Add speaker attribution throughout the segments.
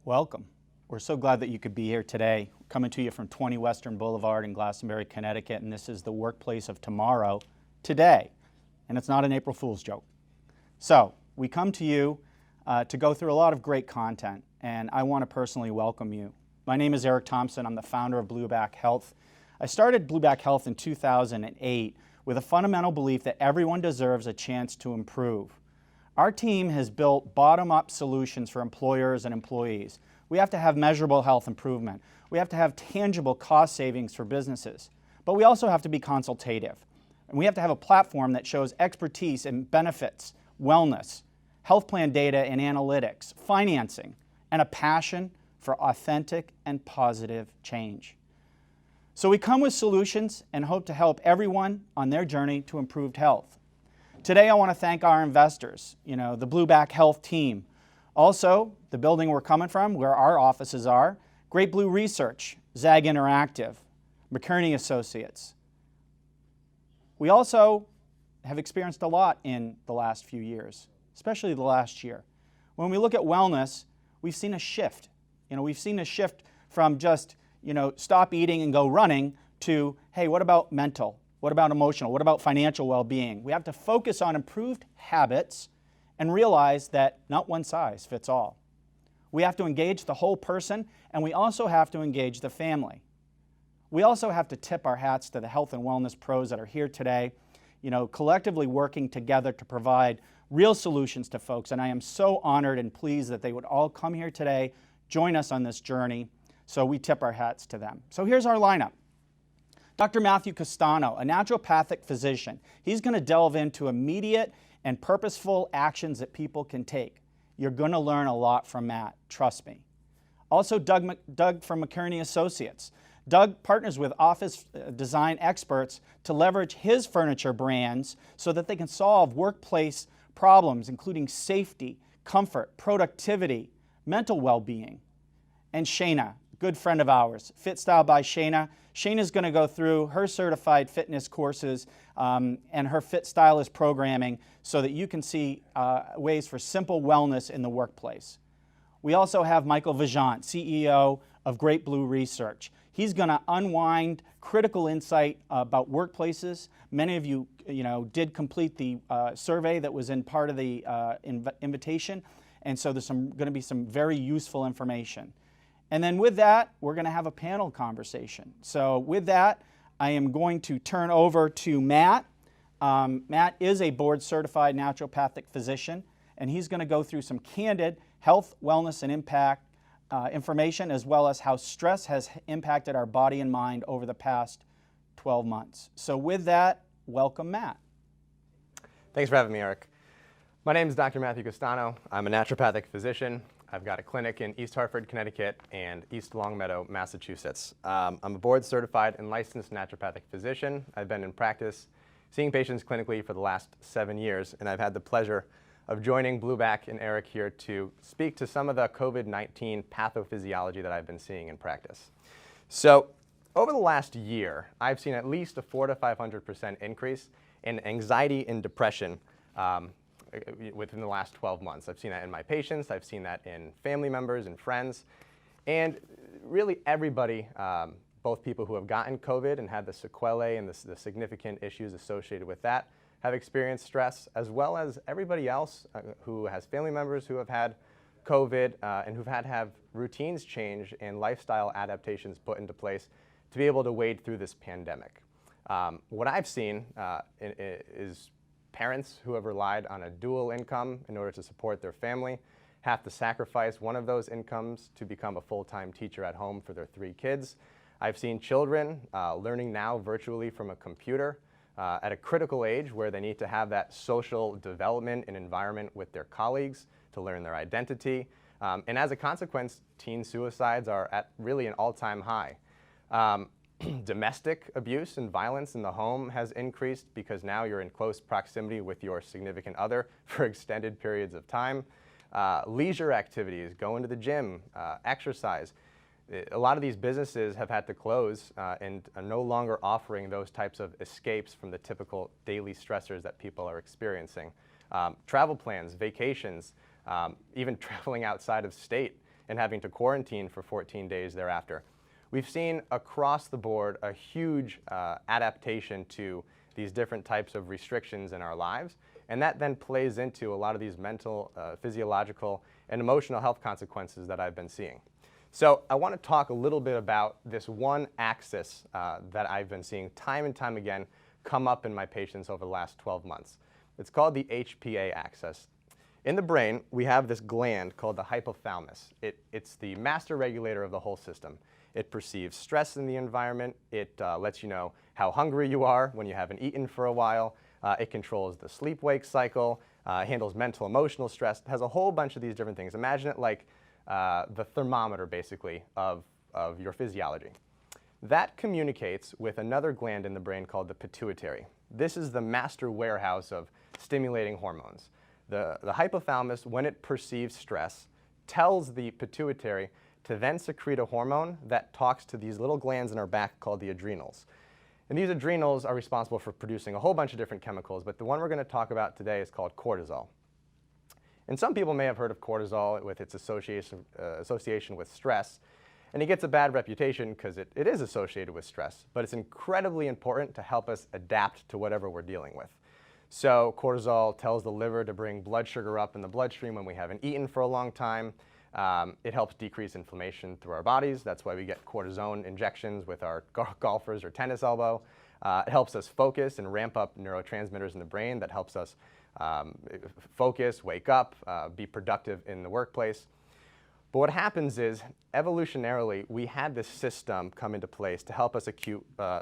Speaker 1: Welcome. We're so glad that you could be here today, coming to you from 20 Western Boulevard in Glastonbury, Connecticut, and this is the workplace of tomorrow, today, and it's not an April Fool's joke. So, we come to you to go through a lot of great content, and I want to personally welcome you. My name is Eric Thompson. I'm the founder of BlueBackHealth. I started BlueBackHealth in 2008 with a fundamental belief that everyone deserves a chance to improve. Our team has built bottom-up solutions for employers and employees. We have to have measurable health improvement. We have to have tangible cost savings for businesses. But we also have to be consultative. And we have to have a platform that shows expertise in benefits, wellness, health plan data and analytics, financing, and a passion for authentic and positive change. So we come with solutions and hope to help everyone on their journey to improved health. Today I want to thank our investors, the BlueBackHealth team. Also, the building we're coming from, where our offices are, GreatBlue Research, Zag Interactive, McKearney Associates. We also have experienced a lot in the last few years, especially the last year. When we look at wellness, we've seen a shift. We've seen a shift from just, stop eating and go running to, hey, what about mental? What about emotional? What about financial well-being? We have to focus on improved habits and realize that not one size fits all. We have to engage the whole person, and we also have to engage the family. We also have to tip our hats to the health and wellness pros that are here today, collectively working together to provide real solutions to folks. And I am so honored and pleased that they would all come here today, join us on this journey, so we tip our hats to them. So here's our lineup. Dr. Matthew Castano, a naturopathic physician. He's going to delve into immediate and purposeful actions that people can take. You're going to learn a lot from Matt, trust me. Also, Doug from McKearney Associates. Doug partners with office design experts to leverage his furniture brands so that they can solve workplace problems, including safety, comfort, productivity, mental well-being. And Shayna, good friend of ours, Fit Style by Shayna. Shayna's going to go through her certified fitness courses and her Fit Stylist programming so that you can see ways for simple wellness in the workplace. We also have Michael Vajant, CEO of GreatBlue Research. He's going to unwind critical insight about workplaces. Many of you, did complete the survey that was in part of the invitation, and so there's going to be some very useful information. And then with that, we're going to have a panel conversation. So with that, I am going to turn over to Matt. Matt is a board-certified naturopathic physician, and he's going to go through some candid health, wellness, and impact information, as well as how stress has impacted our body and mind over the past 12 months. So with that, welcome, Matt.
Speaker 2: Thanks for having me, Eric. My name is Dr. Matthew Castano. I'm a naturopathic physician. I've got a clinic in East Hartford, Connecticut, and East Longmeadow, Massachusetts. I'm a board-certified and licensed naturopathic physician. I've been in practice seeing patients clinically for the last 7 years, and I've had the pleasure of joining BlueBack and Eric here to speak to some of the COVID-19 pathophysiology that I've been seeing in practice. So, over the last year, I've seen at least a 400% to 500% increase in anxiety and depression within the last 12 months. I've seen that in my patients, I've seen that in family members and friends, and really everybody, both people who have gotten COVID and had the sequelae and the significant issues associated with that, have experienced stress, as well as everybody else who has family members who have had COVID and who've had to have routines change and lifestyle adaptations put into place to be able to wade through this pandemic. What I've seen is parents who have relied on a dual income in order to support their family have to sacrifice one of those incomes to become a full-time teacher at home for their 3 kids. I've seen children learning now virtually from a computer at a critical age where they need to have that social development and environment with their colleagues to learn their identity. And as a consequence, teen suicides are at really an all-time high. Domestic abuse and violence in the home has increased because now you're in close proximity with your significant other for extended periods of time. Leisure activities, going to the gym, exercise. A lot of these businesses have had to close and are no longer offering those types of escapes from the typical daily stressors that people are experiencing. Travel plans, vacations, even traveling outside of state and having to quarantine for 14 days thereafter. We've seen across the board a huge adaptation to these different types of restrictions in our lives, and that then plays into a lot of these mental, physiological, and emotional health consequences that I've been seeing. So I want to talk a little bit about this one axis that I've been seeing time and time again come up in my patients over the last 12 months. It's called the HPA axis. In the brain, we have this gland called the hypothalamus. It's the master regulator of the whole system. It perceives stress in the environment. It lets you know how hungry you are when you haven't eaten for a while. It controls the sleep-wake cycle, handles mental, emotional stress. It has a whole bunch of these different things. Imagine it like the thermometer, basically, of your physiology. That communicates with another gland in the brain called the pituitary. This is the master warehouse of stimulating hormones. The hypothalamus, when it perceives stress, tells the pituitary to then secrete a hormone that talks to these little glands in our back called the adrenals. And these adrenals are responsible for producing a whole bunch of different chemicals, but the one we're going to talk about today is called cortisol. And some people may have heard of cortisol with its association with stress, and it gets a bad reputation because it is associated with stress, but it's incredibly important to help us adapt to whatever we're dealing with. So cortisol tells the liver to bring blood sugar up in the bloodstream when we haven't eaten for a long time. It helps decrease inflammation through our bodies. That's why we get cortisone injections with our golfers or tennis elbow. It helps us focus and ramp up neurotransmitters in the brain that helps us focus, wake up, be productive in the workplace. But what happens is, evolutionarily, we had this system come into place to help us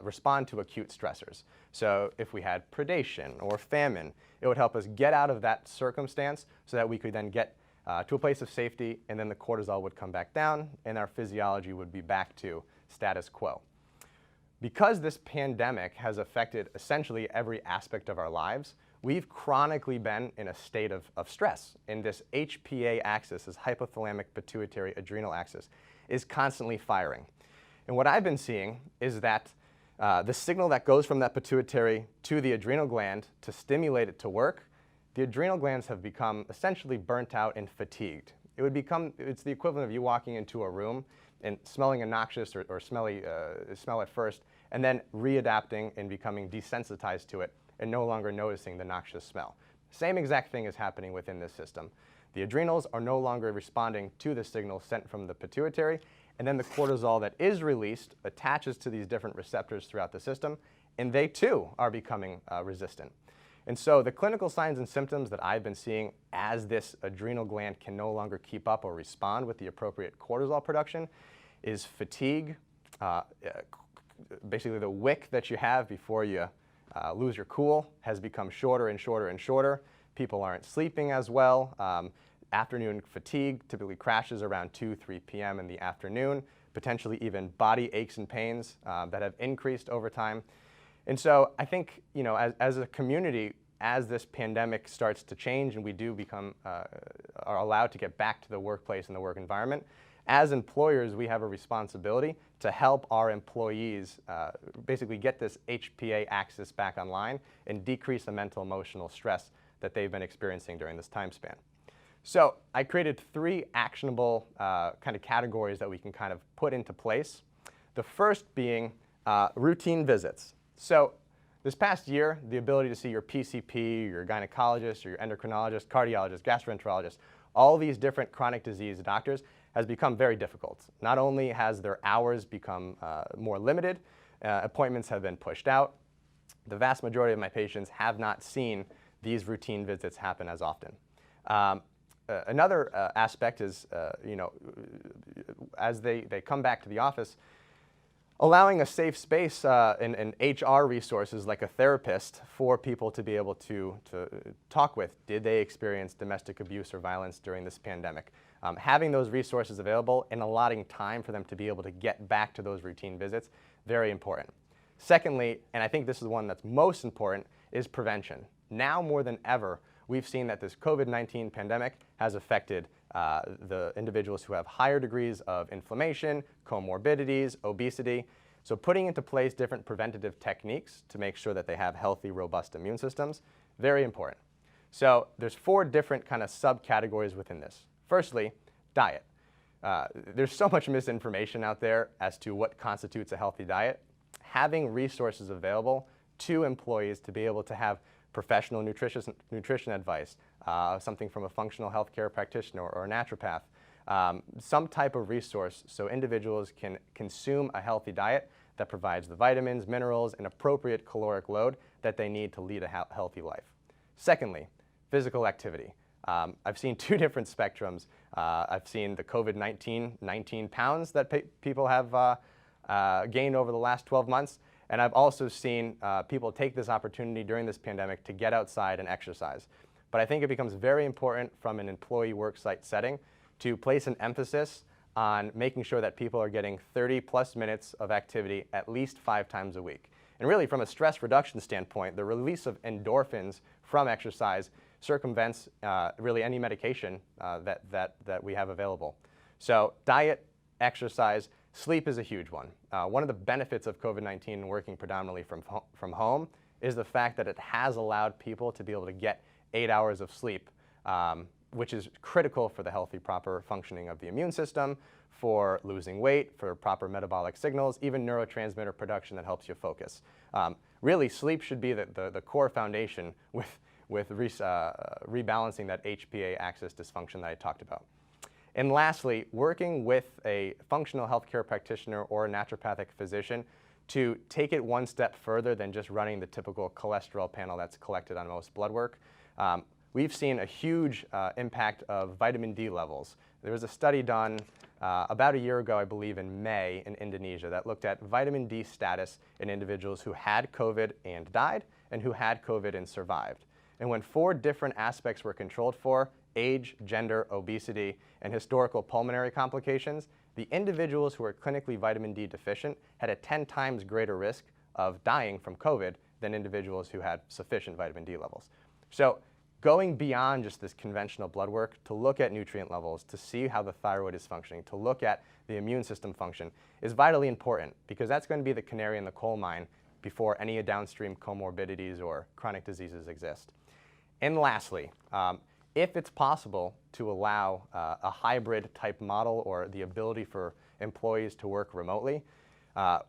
Speaker 2: respond to acute stressors. So if we had predation or famine, it would help us get out of that circumstance so that we could then get to a place of safety, and then the cortisol would come back down, and our physiology would be back to status quo. Because this pandemic has affected essentially every aspect of our lives, we've chronically been in a state of stress. And this HPA axis, this hypothalamic pituitary adrenal axis, is constantly firing. And what I've been seeing is that the signal that goes from that pituitary to the adrenal gland to stimulate it to work, the adrenal glands have become essentially burnt out and fatigued. It's the equivalent of you walking into a room and smelling a noxious or smelly smell at first, and then readapting and becoming desensitized to it and no longer noticing the noxious smell. Same exact thing is happening within this system. The adrenals are no longer responding to the signal sent from the pituitary, and then the cortisol that is released attaches to these different receptors throughout the system, and they too are becoming resistant. And so the clinical signs and symptoms that I've been seeing as this adrenal gland can no longer keep up or respond with the appropriate cortisol production is fatigue. Basically, the wick that you have before you lose your cool has become shorter and shorter and shorter. People aren't sleeping as well. Afternoon fatigue typically crashes around 2-3 p.m. in the afternoon, potentially even body aches and pains that have increased over time. And so I think, as a community, as this pandemic starts to change and we do are allowed to get back to the workplace and the work environment, as employers, we have a responsibility to help our employees basically get this HPA axis back online and decrease the mental emotional stress that they've been experiencing during this time span. So I created 3 actionable kind of categories that we can kind of put into place. The first being routine visits. So this past year, the ability to see your PCP, your gynecologist, or your endocrinologist, cardiologist, gastroenterologist, all these different chronic disease doctors has become very difficult. Not only has their hours become more limited, appointments have been pushed out. The vast majority of my patients have not seen these routine visits happen as often. Another aspect is, as they come back to the office, allowing a safe space and HR resources like a therapist for people to be able to talk with. Did they experience domestic abuse or violence during this pandemic? Having those resources available and allotting time for them to be able to get back to those routine visits, very important. Secondly, and I think this is the one that's most important, is prevention. Now more than ever, we've seen that this COVID-19 pandemic has affected the individuals who have higher degrees of inflammation, comorbidities, obesity. So putting into place different preventative techniques to make sure that they have healthy, robust immune systems, very important. So there's 4 different kind of subcategories within this. Firstly, diet. there's so much misinformation out there as to what constitutes a healthy diet. Having resources available to employees to be able to have professional nutrition advice, something from a functional healthcare practitioner or a naturopath, some type of resource so individuals can consume a healthy diet that provides the vitamins, minerals, and appropriate caloric load that they need to lead a healthy life. Secondly, physical activity. I've seen two different spectrums. I've seen the COVID-19 19 pounds that people have gained over the last 12 months, and I've also seen people take this opportunity during this pandemic to get outside and exercise. But I think it becomes very important from an employee worksite setting to place an emphasis on making sure that people are getting 30+ minutes of activity at least 5 times a week. And really, from a stress reduction standpoint, the release of endorphins from exercise circumvents really any medication that we have available. So diet, exercise, sleep is a huge one. One of the benefits of COVID-19 and working predominantly from home is the fact that it has allowed people to be able to get 8 hours of sleep, which is critical for the healthy, proper functioning of the immune system, for losing weight, for proper metabolic signals, even neurotransmitter production that helps you focus. Really, sleep should be the core foundation with rebalancing that HPA axis dysfunction that I talked about. And lastly, working with a functional healthcare practitioner or a naturopathic physician to take it one step further than just running the typical cholesterol panel that's collected on most blood work. We've seen a huge impact of vitamin D levels. There was a study done about a year ago, I believe in May, in Indonesia that looked at vitamin D status in individuals who had COVID and died and who had COVID and survived. And when 4 different aspects were controlled for, age, gender, obesity, and historical pulmonary complications, the individuals who were clinically vitamin D deficient had a 10 times greater risk of dying from COVID than individuals who had sufficient vitamin D levels. So going beyond just this conventional blood work to look at nutrient levels, to see how the thyroid is functioning, to look at the immune system function is vitally important, because that's going to be the canary in the coal mine before any downstream comorbidities or chronic diseases exist. And lastly, if it's possible to allow a hybrid type model or the ability for employees to work remotely,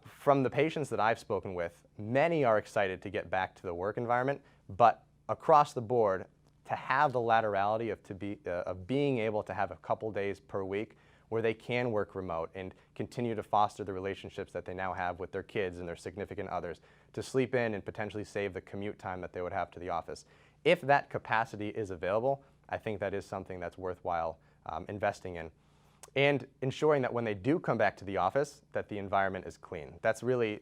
Speaker 2: from the patients that I've spoken with, many are excited to get back to the work environment, but across the board, to have the laterality of being able to have a couple days per week where they can work remote and continue to foster the relationships that they now have with their kids and their significant others, to sleep in and potentially save the commute time that they would have to the office. If that capacity is available, I think that is something that's worthwhile investing in. And ensuring that when they do come back to the office, that the environment is clean. That's really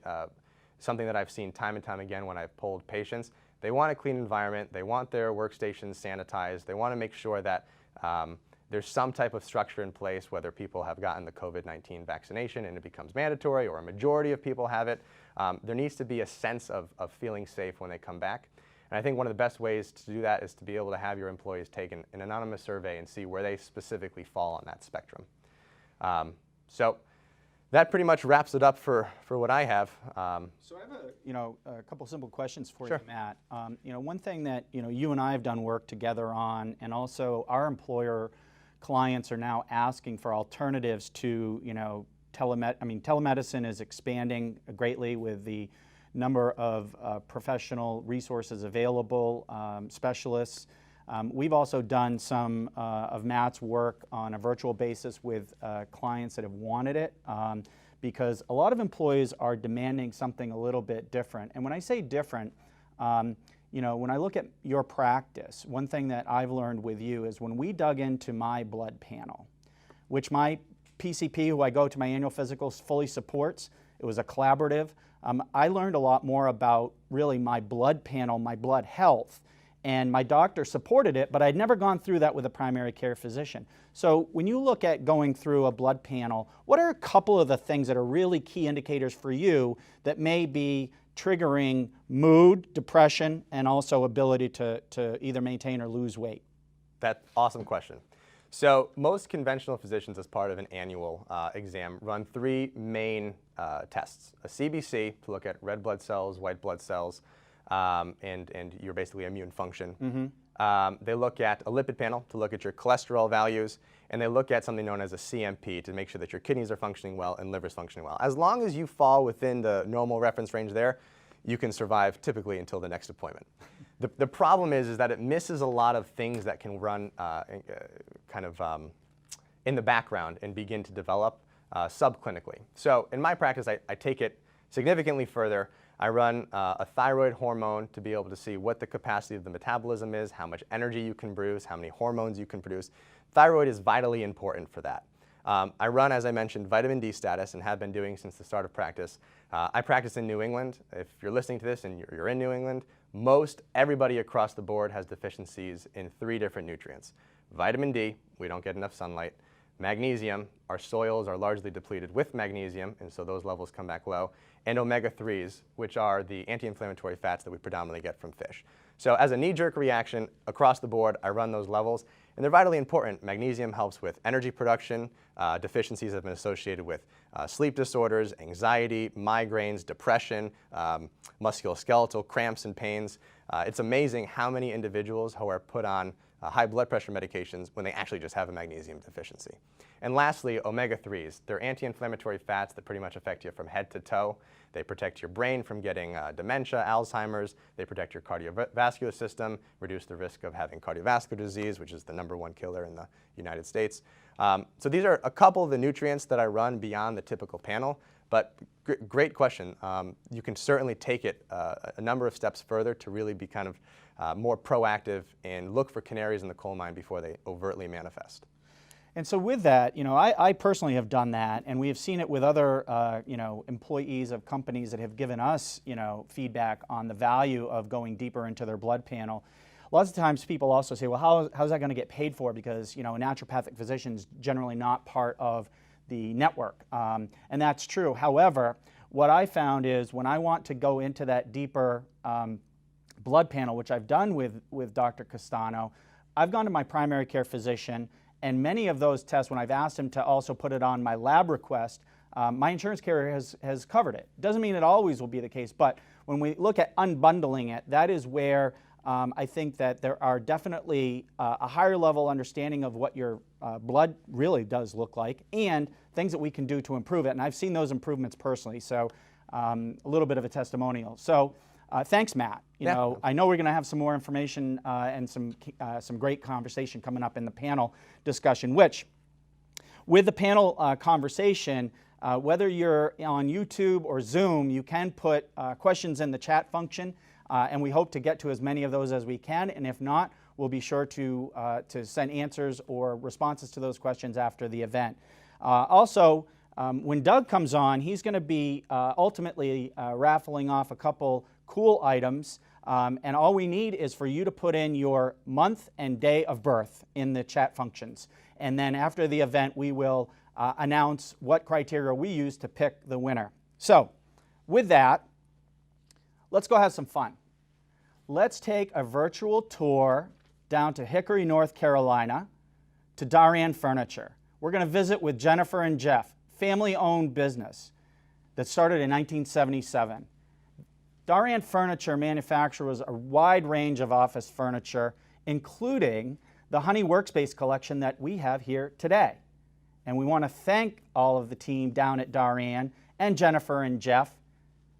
Speaker 2: something that I've seen time and time again when I've polled patients. They want a clean environment, they want their workstations sanitized, they want to make sure that there's some type of structure in place, whether people have gotten the COVID-19 vaccination and it becomes mandatory or a majority of people have it. There needs to be a sense of feeling safe when they come back. And I think one of the best ways to do that is to be able to have your employees take an anonymous survey and see where they specifically fall on that spectrum. So that pretty much wraps it up for what I have.
Speaker 1: So I have a couple simple questions for
Speaker 2: Sure.
Speaker 1: you, Matt. One thing that you and I have done work together on, and also our employer clients are now asking for alternatives to telemedicine is expanding greatly with the number of professional resources available, specialists. We've also done some of Matt's work on a virtual basis with clients that have wanted it, because a lot of employees are demanding something a little bit different. And when I say different, when I look at your practice, one thing that I've learned with you is when we dug into my blood panel, which my PCP, who I go to my annual physicals, fully supports, it was a collaborative. I learned a lot more about really my blood panel, my blood health, and my doctor supported it, but I'd never gone through that with a primary care physician. So when you look at going through a blood panel, what are a couple of the things that are really key indicators for you that may be triggering mood, depression, and also ability to either maintain or lose weight?
Speaker 2: That's an awesome question. So most conventional physicians, as part of an annual exam, run 3 main tests. A CBC to look at red blood cells, white blood cells, and your basically immune function. Mm-hmm. They look at a lipid panel to look at your cholesterol values, and they look at something known as a CMP to make sure that your kidneys are functioning well and liver is functioning well. As long as you fall within the normal reference range there, you can survive typically until the next appointment. The problem is that it misses a lot of things that can run in the background and begin to develop subclinically. So in my practice, I take it significantly further. I run a thyroid hormone to be able to see what the capacity of the metabolism is, how much energy you can produce, how many hormones you can produce. Thyroid is vitally important for that. I run, as I mentioned, vitamin D status and have been doing since the start of practice. I practice in New England. If you're listening to this and you're in New England, most everybody across the board has deficiencies in 3 different nutrients. Vitamin D, we don't get enough sunlight. Magnesium, our soils are largely depleted with magnesium, and so those levels come back low. And omega-3s, which are the anti-inflammatory fats that we predominantly get from fish. So as a knee-jerk reaction, across the board, I run those levels, and they're vitally important. Magnesium helps with energy production. Deficiencies have been associated with sleep disorders, anxiety, migraines, depression, musculoskeletal cramps and pains. It's amazing how many individuals who are put on high blood pressure medications when they actually just have a magnesium deficiency. And lastly, omega-3s. They're anti-inflammatory fats that pretty much affect you from head to toe. They protect your brain from getting dementia, Alzheimer's. They protect your cardiovascular system, reduce the risk of having cardiovascular disease, which is the #1 killer in the United States. So these are a couple of the nutrients that I run beyond the typical panel. But great question. You can certainly take it a number of steps further to really be kind of more proactive and look for canaries in the coal mine before they overtly manifest.
Speaker 1: And so with that, I personally have done that, and we have seen it with other, employees of companies that have given us, feedback on the value of going deeper into their blood panel. Lots of times people also say, well, how's that going to get paid for? Because, a naturopathic physician is generally not part of the network, and that's true. However, what I found is when I want to go into that deeper blood panel, which I've done with Dr. Castano, I've gone to my primary care physician, and many of those tests, when I've asked him to also put it on my lab request, my insurance carrier has covered it. Doesn't mean it always will be the case, but when we look at unbundling it, that is where I think that there are definitely a higher level understanding of what your blood really does look like and things that we can do to improve it. And I've seen those improvements personally, so a little bit of a testimonial. So thanks, Matt. I know we're going to have some more information and some great conversation coming up in the panel discussion, which with the panel conversation, whether you're on YouTube or Zoom, you can put questions in the chat function, and we hope to get to as many of those as we can. And if not, we'll be sure to send answers or responses to those questions after the event. Also, when Doug comes on, he's going to be ultimately raffling off a couple cool items, and all we need is for you to put in your month and day of birth in the chat functions. And then after the event, we will announce what criteria we use to pick the winner. So with that, let's go have some fun. Let's take a virtual tour down to Hickory, North Carolina, to Darien Furniture. We're going to visit with Jennifer and Jeff, family-owned business that started in 1977. Darien Furniture manufactures a wide range of office furniture, including the Honey Workspace collection that we have here today. And we want to thank all of the team down at Darien and Jennifer and Jeff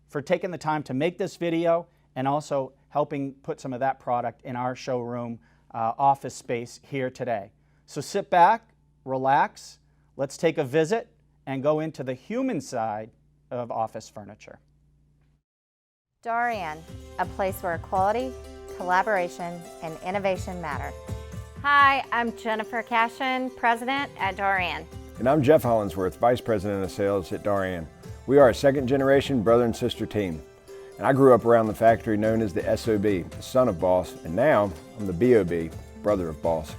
Speaker 1: for taking the time to make this video and also helping put some of that product in our showroom office space here today. So sit back, relax, let's take a visit and go into the human side of office furniture.
Speaker 3: Darien, a place where quality, collaboration, and innovation matter. Hi, I'm Jennifer Cashin, President at Darien.
Speaker 4: And I'm Jeff Hollinsworth, Vice President of Sales at Darien. We are a second-generation brother and sister team. And I grew up around the factory known as the SOB, the son of boss, and now I'm the BOB, brother of boss.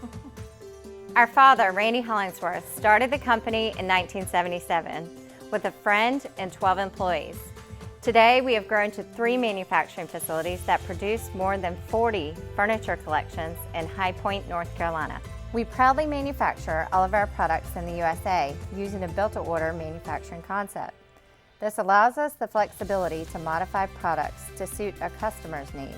Speaker 3: Our father, Randy Hollingsworth, started the company in 1977 with a friend and 12 employees. Today, we have grown to 3 manufacturing facilities that produce more than 40 furniture collections in High Point, North Carolina. We proudly manufacture all of our products in the USA using a built-to-order manufacturing concept. This allows us the flexibility to modify products to suit a customer's needs.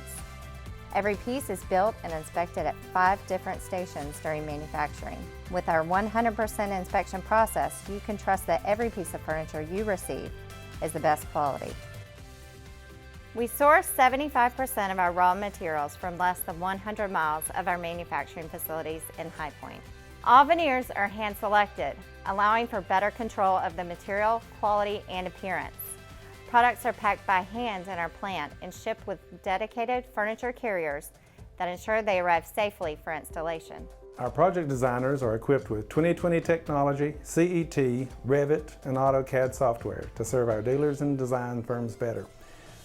Speaker 3: Every piece is built and inspected at 5 different stations during manufacturing. With our 100% inspection process, you can trust that every piece of furniture you receive is the best quality. We source 75% of our raw materials from less than 100 miles of our manufacturing facilities in High Point. All veneers are hand-selected, allowing for better control of the material, quality, and appearance. Products are packed by hand in our plant and shipped with dedicated furniture carriers that ensure they arrive safely for installation.
Speaker 5: Our project designers are equipped with 2020 technology, CET, Revit, and AutoCAD software to serve our dealers and design firms better.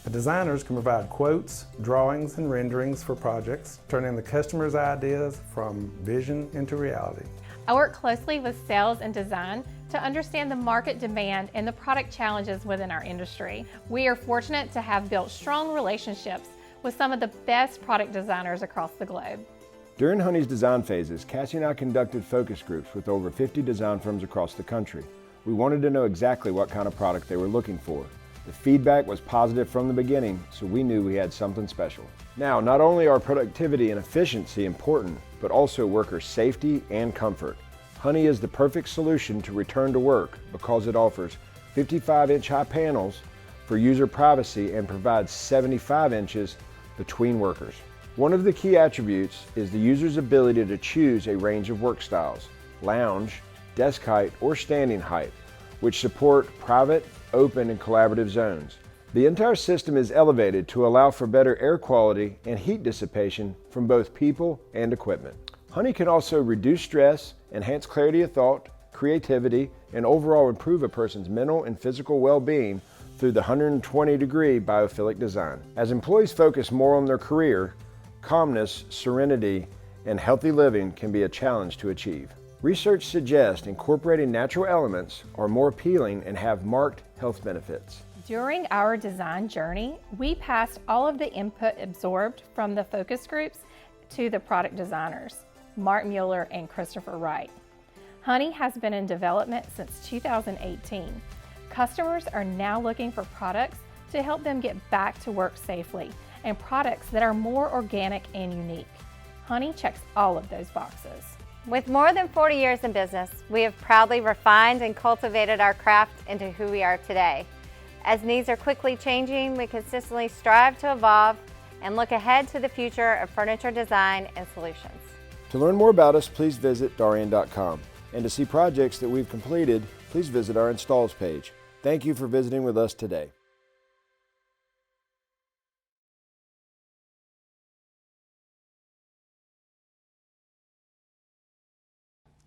Speaker 5: The designers can provide quotes, drawings, and renderings for projects, turning the customer's ideas from vision into reality.
Speaker 6: I work closely with sales and design to understand the market demand and the product challenges within our industry. We are fortunate to have built strong relationships with some of the best product designers across the globe.
Speaker 4: During Honey's design phases, Cassie and I conducted focus groups with over 50 design firms across the country. We wanted to know exactly what kind of product they were looking for. The feedback was positive from the beginning, so we knew we had something special. Now, not only are productivity and efficiency important, but also worker safety and comfort. Honey is the perfect solution to return to work because it offers 55-inch high panels for user privacy and provides 75 inches between workers. One of the key attributes is the user's ability to choose a range of work styles, lounge, desk height, or standing height, which support private, open, and collaborative zones. The entire system is elevated to allow for better air quality and heat dissipation from both people and equipment. Honey can also reduce stress, enhance clarity of thought, creativity, and overall improve a person's mental and physical well-being through the 120-degree biophilic design. As employees focus more on their career, calmness, serenity, and healthy living can be a challenge to achieve. Research suggests incorporating natural elements are more appealing and have marked health benefits.
Speaker 6: During our design journey, we passed all of the input absorbed from the focus groups to the product designers, Mark Mueller and Christopher Wright. Honey has been in development since 2018. Customers are now looking for products to help them get back to work safely and products that are more organic and unique. Honey checks all of those boxes.
Speaker 3: With more than 40 years in business, we have proudly refined and cultivated our craft into who we are today. As needs are quickly changing, we consistently strive to evolve and look ahead to the future of furniture design and solutions.
Speaker 4: To learn more about us, please visit Darien.com. And to see projects that we've completed, please visit our installs page. Thank you for visiting with us today.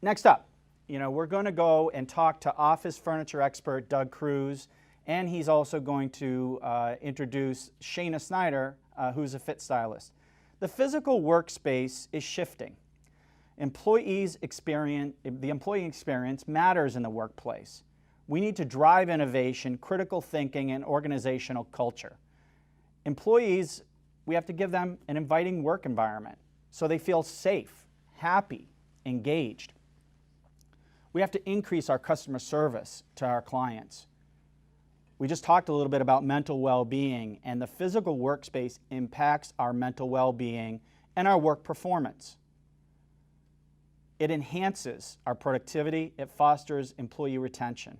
Speaker 1: Next up, we're going to go and talk to office furniture expert Doug Cruz, and he's also going to introduce Shayna Snyder, who's a fit stylist. The physical workspace is shifting. The employee experience matters in the workplace. We need to drive innovation, critical thinking, and organizational culture. Employees, we have to give them an inviting work environment so they feel safe, happy, engaged. We have to increase our customer service to our clients. We just talked a little bit about mental well-being, and the physical workspace impacts our mental well-being and our work performance. It enhances our productivity. It fosters employee retention.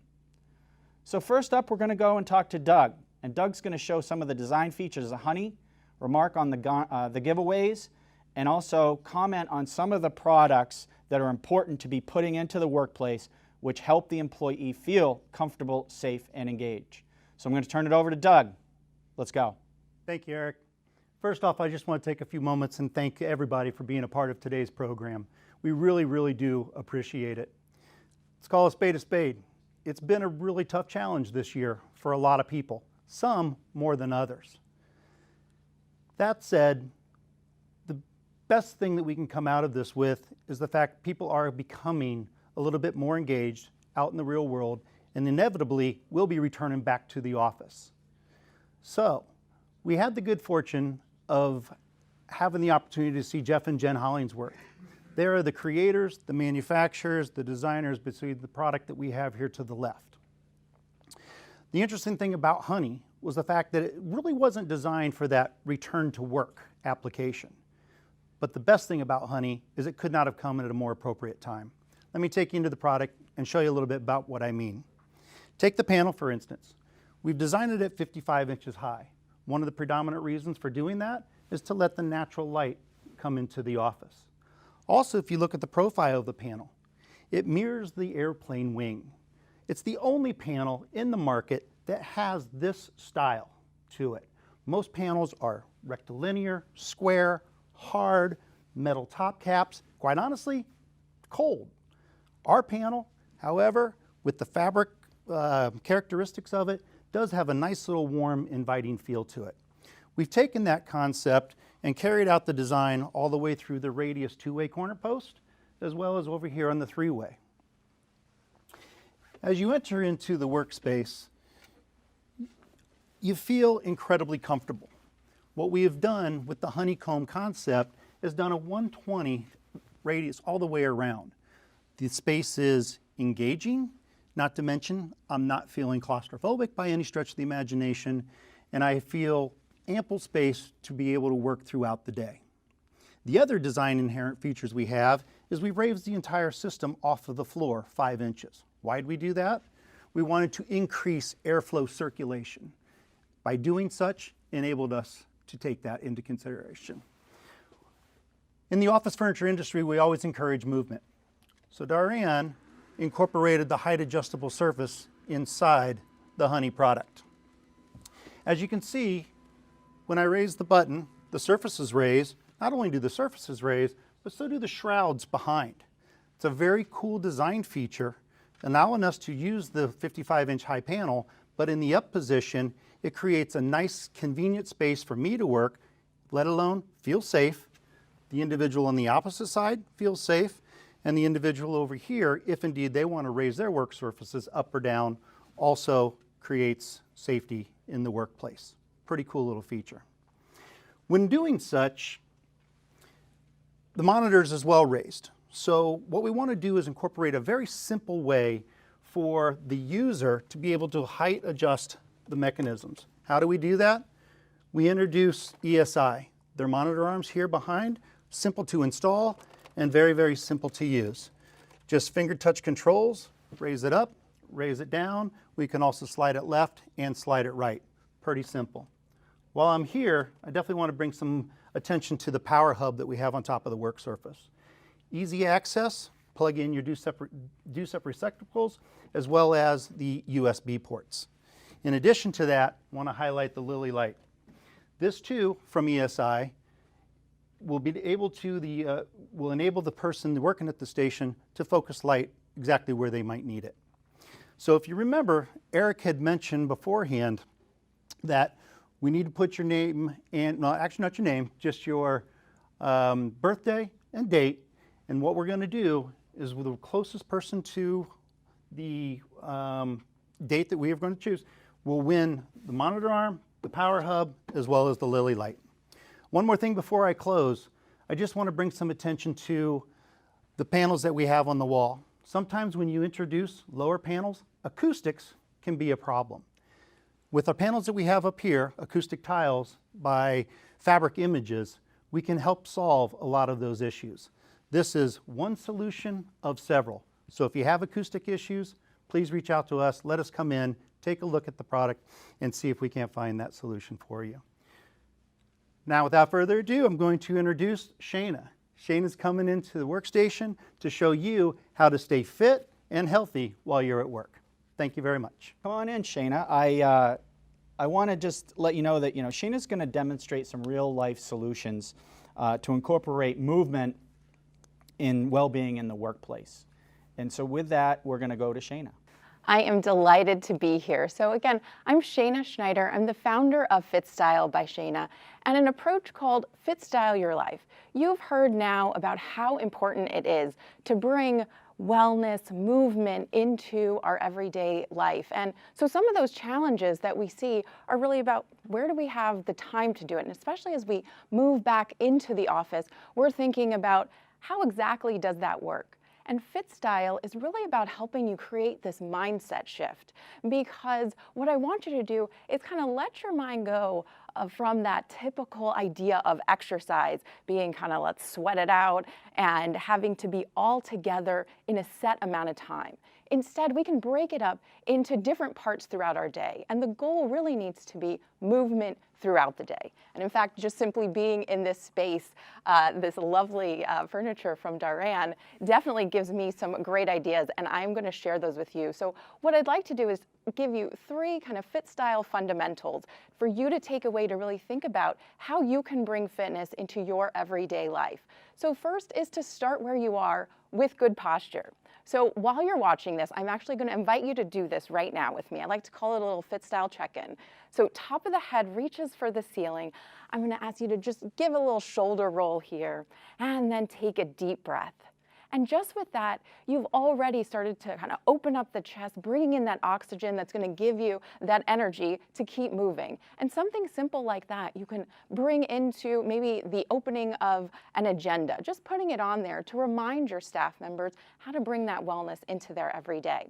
Speaker 1: So first up, we're going to go and talk to Doug, and Doug's going to show some of the design features of Honey, remark on the giveaways, and also comment on some of the products that are important to be putting into the workplace which help the employee feel comfortable, safe, and engaged. So I'm going to turn it over to Doug. Let's go.
Speaker 7: Thank you, Eric. First off, I just want to take a few moments and thank everybody for being a part of today's program. We really, really do appreciate it. Let's call a spade a spade. It's been a really tough challenge this year for a lot of people, some more than others. That said, the best thing that we can come out of this with is the fact people are becoming a little bit more engaged out in the real world, and inevitably will be returning back to the office. So we had the good fortune of having the opportunity to see Jeff and Jen Hollingsworth. They are the creators, the manufacturers, the designers between the product that we have here to the left. The interesting thing about Honey was the fact that it really wasn't designed for that return to work application. But the best thing about Honey is it could not have come at a more appropriate time. Let me take you into the product and show you a little bit about what I mean. Take the panel, for instance. We've designed it at 55 inches high. One of the predominant reasons for doing that is to let the natural light come into the office. Also, if you look at the profile of the panel, it mirrors the airplane wing. It's the only panel in the market that has this style to it. Most panels are rectilinear, square, hard, metal top caps, quite honestly, cold. Our panel, however, with the fabric characteristics of it, does have a nice little warm, inviting feel to it. We've taken that concept and carried out the design all the way through the radius two-way corner post, as well as over here on the three-way. As you enter into the workspace, you feel incredibly comfortable. What we have done with the honeycomb concept is done a 120 radius all the way around. The space is engaging, not to mention I'm not feeling claustrophobic by any stretch of the imagination, and I feel ample space to be able to work throughout the day. The other design inherent features we have is we've raised the entire system off of the floor 5 inches. Why did we do that? We wanted to increase airflow circulation. By doing such, enabled us to take that into consideration. In the office furniture industry, we always encourage movement. So Darian incorporated the height adjustable surface inside the Honey product. As you can see, when I raise the button, the surface is raised. Not only do the surfaces raise, but so do the shrouds behind. It's a very cool design feature, allowing us to use the 55-inch high panel, but in the up position, it creates a nice, convenient space for me to work, let alone feel safe. The individual on the opposite side feels safe, and the individual over here, if indeed they want to raise their work surfaces up or down, also creates safety in the workplace. Pretty cool little feature. When doing such, the monitor is as well raised. So what we want to do is incorporate a very simple way for the user to be able to height adjust the mechanisms. How do we do that? We introduce ESI. Their monitor arms here behind, simple to install and very, very simple to use. Just finger touch controls, raise it up, raise it down. We can also slide it left and slide it right. Pretty simple. While I'm here, I definitely want to bring some attention to the power hub that we have on top of the work surface. Easy access, plug in your DUCEP receptacles, as well as the USB ports. In addition to that, I want to highlight the Lily light. This too, from ESI, will enable the person working at the station to focus light exactly where they might need it. So if you remember, Eric had mentioned beforehand that we need to put your name and, no, actually not your name, just your birthday and date. And what we're going to do is with the closest person to the date that we are going to choose will win the monitor arm, the power hub, as well as the Lily light. One more thing before I close, I just want to bring some attention to the panels that we have on the wall. Sometimes when you introduce lower panels, acoustics can be a problem. With our panels that we have up here, acoustic tiles by Fabric Images, we can help solve a lot of those issues. This is one solution of several. So if you have acoustic issues, please reach out to us, let us come in, take a look at the product, and see if we can't find that solution for you. Now, without further ado, I'm going to introduce Shayna. Shayna's coming into the workstation to show you how to stay fit and healthy while you're at work. Thank you very much.
Speaker 1: Come on in, Shayna. I want to just let you know that Shayna's going to demonstrate some real-life solutions to incorporate movement in well-being in the workplace. And so with that, we're going to go to Shayna.
Speaker 8: I am delighted to be here. So again, I'm Shayna Schneider. I'm the founder of FitStyle by Shayna and an approach called FitStyle Your Life. You've heard now about how important it is to bring wellness, movement into our everyday life. And so some of those challenges that we see are really about where do we have the time to do it? And especially as we move back into the office, we're thinking about how exactly does that work? And Fit Style is really about helping you create this mindset shift, because what I want you to do is kind of let your mind go from that typical idea of exercise being kind of let's sweat it out and having to be all together in a set amount of time. Instead, we can break it up into different parts throughout our day. And the goal really needs to be movement throughout the day. And in fact, just simply being in this space, this lovely furniture from Darien definitely gives me some great ideas, and I'm going to share those with you. So what I'd like to do is give you 3 kind of Fit Style fundamentals for you to take away to really think about how you can bring fitness into your everyday life. So first is to start where you are with good posture. So while you're watching this, I'm actually going to invite you to do this right now with me. I like to call it a little Fit Style check-in. So top of the head reaches for the ceiling. I'm going to ask you to just give a little shoulder roll here and then take a deep breath. And just with that, you've already started to kind of open up the chest, bringing in that oxygen that's going to give you that energy to keep moving. And something simple like that you can bring into maybe the opening of an agenda, just putting it on there to remind your staff members how to bring that wellness into their everyday.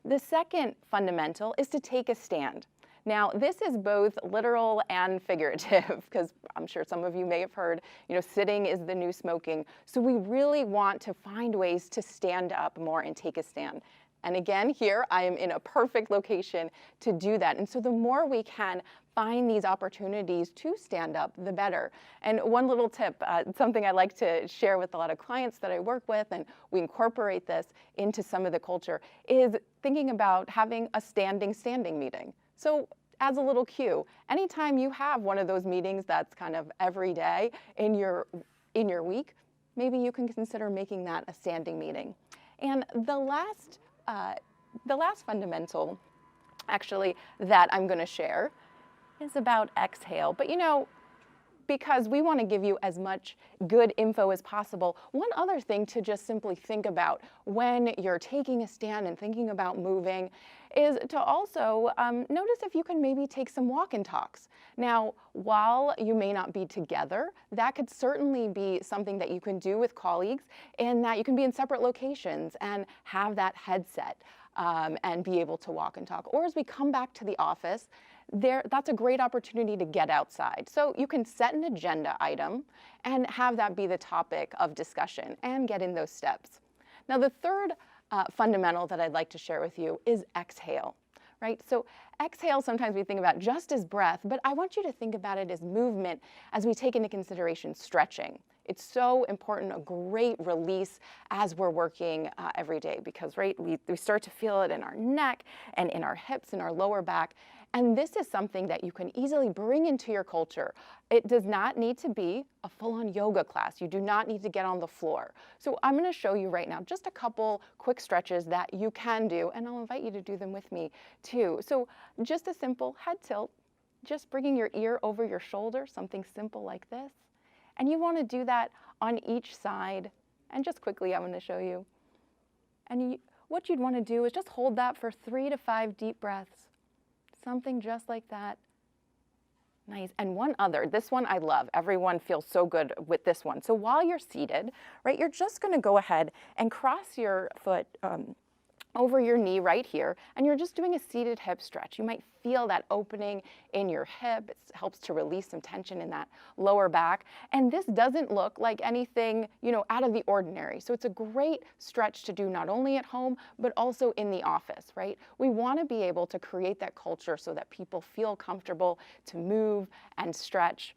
Speaker 8: The second fundamental is to take a stand. Now, this is both literal and figurative, because I'm sure some of you may have heard, sitting is the new smoking. So we really want to find ways to stand up more and take a stand. And again, here I am in a perfect location to do that. And so the more we can find these opportunities to stand up, the better. And one little tip, something I like to share with a lot of clients that I work with, and we incorporate this into some of the culture, is thinking about having a standing meeting. So as a little cue, anytime you have one of those meetings that's kind of every day in your week, maybe you can consider making that a standing meeting. And the last fundamental, actually, that I'm going to share is about exhale. But because we want to give you as much good info as possible, one other thing to just simply think about when you're taking a stand and thinking about moving is to also notice if you can maybe take some walk and talks. Now, while you may not be together, that could certainly be something that you can do with colleagues, and that you can be in separate locations and have that headset and be able to walk and talk. Or as we come back to the office, that's a great opportunity to get outside. So you can set an agenda item and have that be the topic of discussion and get in those steps. Now, the third fundamental that I'd like to share with you is exhale, right? So exhale, sometimes we think about just as breath, but I want you to think about it as movement as we take into consideration stretching. It's so important, a great release as we're working every day, because we start to feel it in our neck and in our hips and our lower back. And this is something that you can easily bring into your culture. It does not need to be a full-on yoga class. You do not need to get on the floor. So I'm going to show you right now just a couple quick stretches that you can do, and I'll invite you to do them with me too. So just a simple head tilt, just bringing your ear over your shoulder, something simple like this. And you want to do that on each side. And just quickly, I'm going to show you. And what you'd want to do is just hold that for 3 to 5 deep breaths. Something just like that. Nice. And one other, this one I love. Everyone feels so good with this one. So while you're seated, right, you're just going to go ahead and cross your foot over your knee right here, and you're just doing a seated hip stretch. You might feel that opening in your hip. It helps to release some tension in that lower back. And this doesn't look like anything, out of the ordinary. So it's a great stretch to do not only at home, but also in the office, right? We want to be able to create that culture so that people feel comfortable to move and stretch,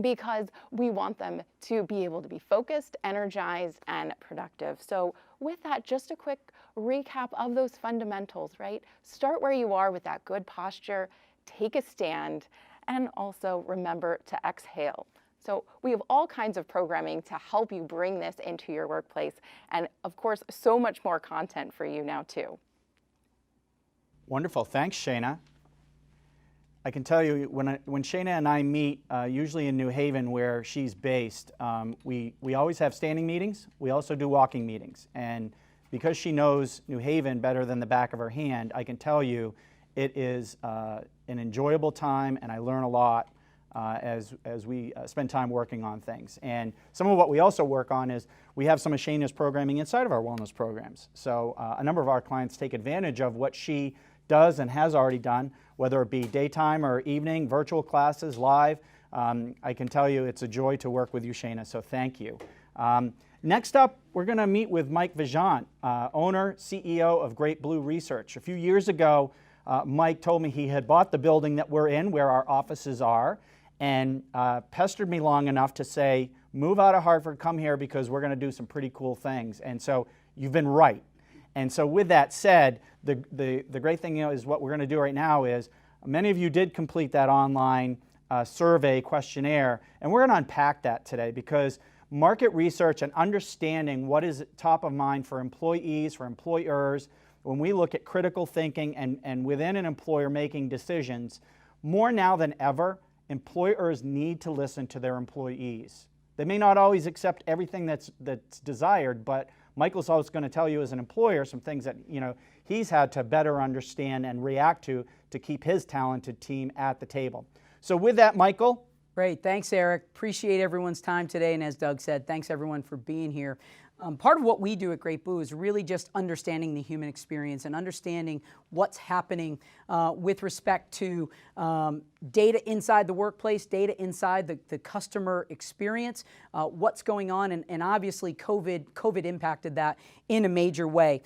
Speaker 8: because we want them to be able to be focused, energized, and productive. So with that, just a quick recap of those fundamentals, right? Start where you are with that good posture, take a stand, and also remember to exhale. So we have all kinds of programming to help you bring this into your workplace, and of course, so much more content for you now too.
Speaker 1: Wonderful. Thanks, Shana. I can tell you, when Shana and I meet, usually in New Haven where she's based, we always have standing meetings. We also do walking meetings. And because she knows New Haven better than the back of her hand, I can tell you it is an enjoyable time, and I learn a lot as we spend time working on things. And some of what we also work on is we have some of Shana's programming inside of our wellness programs. So a number of our clients take advantage of what she does and has already done, whether it be daytime or evening, virtual classes, live. I can tell you it's a joy to work with you, Shana, so thank you. Next up, we're going to meet with Mike Vajant, owner, CEO of GreatBlue Research. A few years ago, Mike told me he had bought the building that we're in, where our offices are, and pestered me long enough to say, move out of Hartford, come here, because we're going to do some pretty cool things. And so you've been right. And so with that said, the great thing is what we're going to do right now is, many of you did complete that online survey questionnaire, and we're going to unpack that today, because market research and understanding what is top of mind for employees, for employers, when we look at critical thinking and within an employer making decisions, more now than ever, employers need to listen to their employees. They may not always accept everything that's desired, but Michael's always going to tell you as an employer some things that he's had to better understand and react to keep his talented team at the table. So with that, Michael.
Speaker 9: Great, thanks Eric. Appreciate everyone's time today, and as Doug said, thanks everyone for being here. Part of what we do at GreatBlue is really just understanding the human experience and understanding what's happening with respect to data inside the workplace, data inside the customer experience, what's going on, and obviously COVID impacted that in a major way.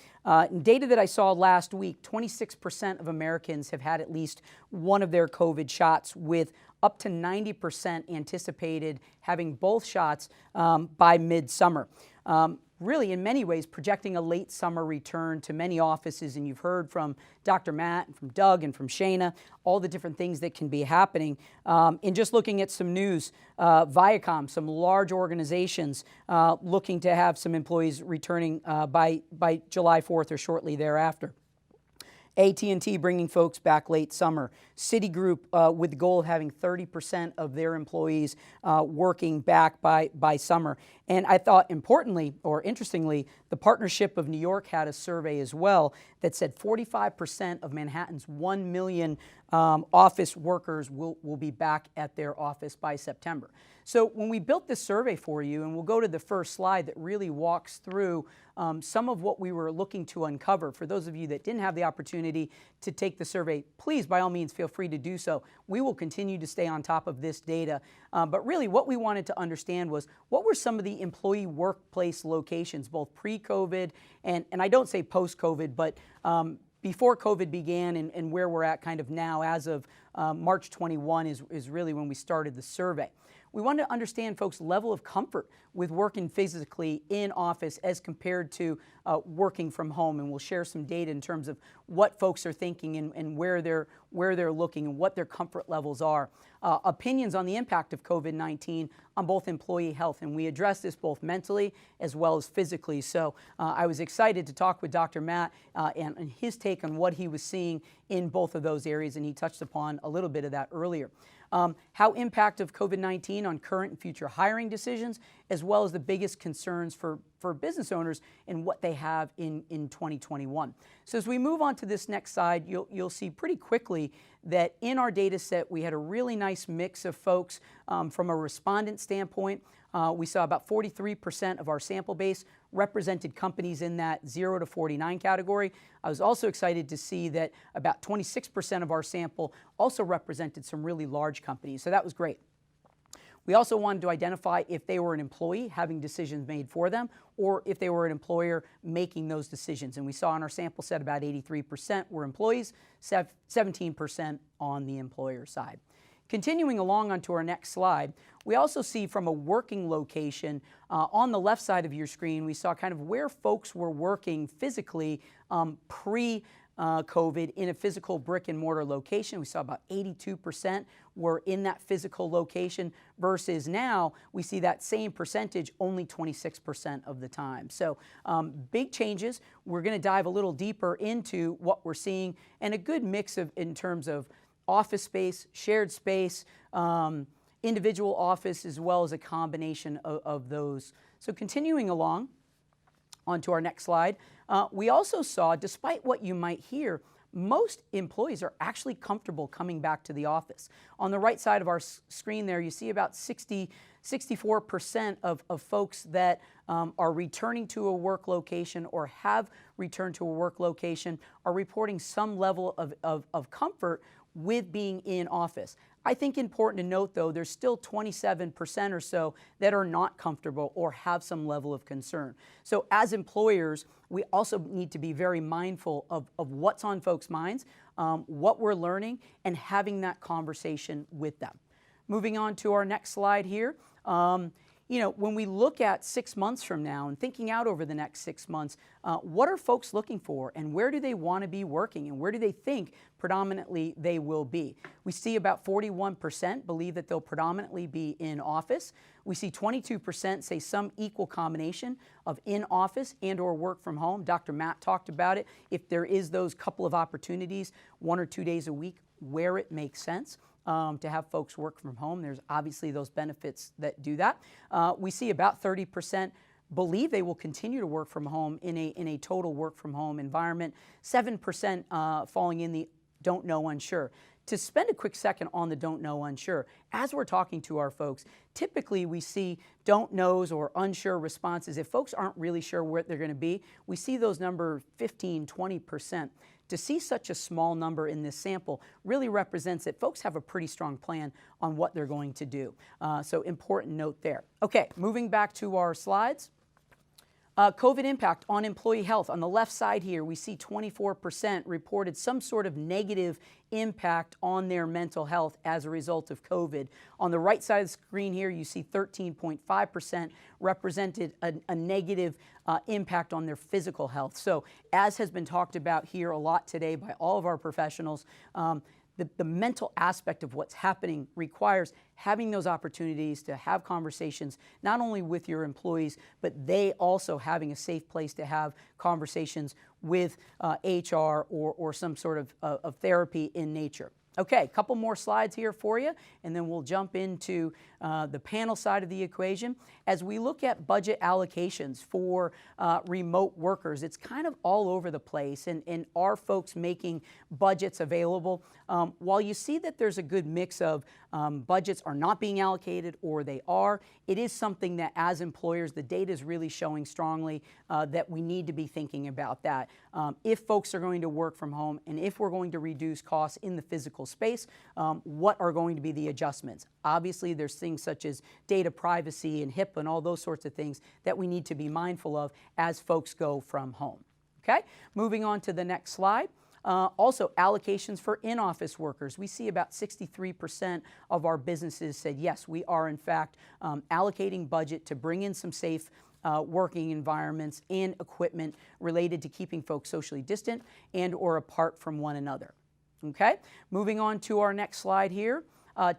Speaker 9: Data that I saw last week, 26% of Americans have had at least one of their COVID shots, with up to 90% anticipated having both shots by midsummer. Really, in many ways, projecting a late summer return to many offices, and you've heard from Dr. Matt and from Doug and from Shana, all the different things that can be happening. And just looking at some news, Viacom, some large organizations looking to have some employees returning by July 4th or shortly thereafter. AT&T bringing folks back late summer. Citigroup with the goal of having 30% of their employees working back by summer. And I thought importantly, or interestingly, the Partnership of New York had a survey as well that said 45% of Manhattan's 1 million office workers will be back at their office by September. So when we built this survey for you, and we'll go to the first slide that really walks through some of what we were looking to uncover. For those of you that didn't have the opportunity to take the survey, please, by all means, feel free to do so. We will continue to stay on top of this data. But really what we wanted to understand was, what were some of the employee workplace locations, both pre-COVID and I don't say post-COVID, but before COVID began and where we're at kind of now as of March 21 is really when we started the survey. We wanted to understand folks' level of comfort with working physically in office as compared to working from home, and we'll share some data in terms of what folks are thinking and where they're looking and what their comfort levels are. Opinions on the impact of COVID-19 on both employee health, and we address this both mentally as well as physically. So I was excited to talk with Dr. Matt and his take on what he was seeing in both of those areas, and he touched upon a little bit of that earlier. How impact of COVID-19 on current and future hiring decisions, as well as the biggest concerns for business owners and what they have in 2021. So as we move on to this next slide, you'll see pretty quickly that in our data set, we had a really nice mix of folks from a respondent standpoint. We saw about 43% of our sample base represented companies in that 0 to 49 category. I was also excited to see that about 26% of our sample also represented some really large companies, so that was great. We also wanted to identify if they were an employee having decisions made for them, or if they were an employer making those decisions. And we saw in our sample set about 83% were employees, 17% on the employer side. Continuing along onto our next slide, we also see from a working location, on the left side of your screen, we saw kind of where folks were working physically pre-COVID in a physical brick and mortar location. We saw about 82% were in that physical location, versus now we see that same percentage only 26% of the time. So big changes. We're going to dive a little deeper into what we're seeing, and a good mix of in terms of office space, shared space, individual office, as well as a combination of those. So continuing along onto our next slide, we also saw, despite what you might hear, most employees are actually comfortable coming back to the office. On the right side of our screen there, you see about 64% of folks that are returning to a work location or have returned to a work location are reporting some level of comfort with being in office. I think important to note, though, there's still 27% or so that are not comfortable or have some level of concern. So as employers, we also need to be very mindful of what's on folks' minds, what we're learning, and having that conversation with them. Moving on to our next slide here. When we look at 6 months from now and thinking out over the next 6 months, what are folks looking for and where do they want to be working and where do they think predominantly they will be? We see about 41% believe that they'll predominantly be in office. We see 22% say some equal combination of in office and or work from home. Dr. Matt talked about it. If there is those couple of opportunities, 1 or 2 days a week, where it makes sense. To have folks work from home. There's obviously those benefits that do that. We see about 30% believe they will continue to work from home in a total work from home environment. 7% falling in the don't know, unsure. To spend a quick second on the don't know, unsure, as we're talking to our folks, typically we see don't knows or unsure responses. If folks aren't really sure where they're going to be, we see those numbers 15, 20%. To see such a small number in this sample really represents that folks have a pretty strong plan on what they're going to do. So important note there. Okay, moving back to our slides. COVID impact on employee health. On the left side here, we see 24% reported some sort of negative impact on their mental health as a result of COVID. On the right side of the screen here, you see 13.5% represented a negative impact on their physical health. So as has been talked about here a lot today by all of our professionals, the mental aspect of what's happening requires having those opportunities to have conversations, not only with your employees, but they also having a safe place to have conversations with HR or some sort of therapy in nature. Okay, a couple more slides here for you, and then we'll jump into the panel side of the equation. As we look at budget allocations for remote workers, it's kind of all over the place, and are folks making budgets available? While you see that there's a good mix of budgets are not being allocated or they are, it is something that as employers, the data is really showing strongly that we need to be thinking about that. If folks are going to work from home and if we're going to reduce costs in the physical space, what are going to be the adjustments? Obviously, there's things such as data privacy and HIPAA and all those sorts of things that we need to be mindful of as folks go from home. Okay, moving on to the next slide. Also, allocations for in-office workers. We see about 63% of our businesses said, yes, we are in fact allocating budget to bring in some safe working environments and equipment related to keeping folks socially distant and or apart from one another. Okay, moving on to our next slide here.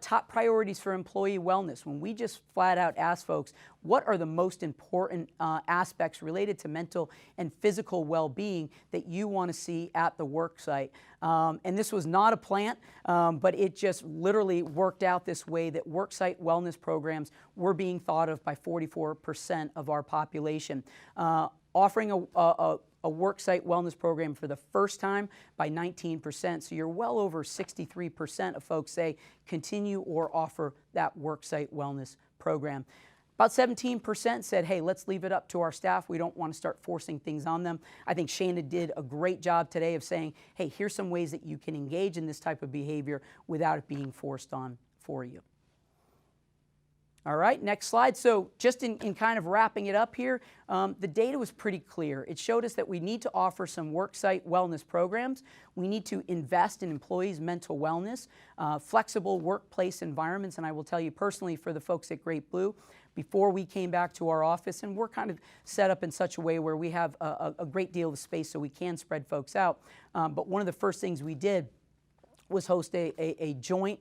Speaker 9: Top priorities for employee wellness. When we just flat out ask folks, what are the most important aspects related to mental and physical well-being that you want to see at the work site? And this was not a plant, but it just literally worked out this way that worksite wellness programs were being thought of by 44% of our population. Offering a worksite wellness program for the first time by 19%. So you're well over 63% of folks say continue or offer that worksite wellness program. About 17% said, hey, let's leave it up to our staff. We don't want to start forcing things on them. I think Shana did a great job today of saying, hey, here's some ways that you can engage in this type of behavior without it being forced on for you. All right, next slide. So just in kind of wrapping it up here, the data was pretty clear. It showed us that we need to offer some worksite wellness programs. We need to invest in employees' mental wellness, flexible workplace environments. And I will tell you personally, for the folks at GreatBlue, before we came back to our office, and we're kind of set up in such a way where we have a great deal of space so we can spread folks out. But one of the first things we did was host a joint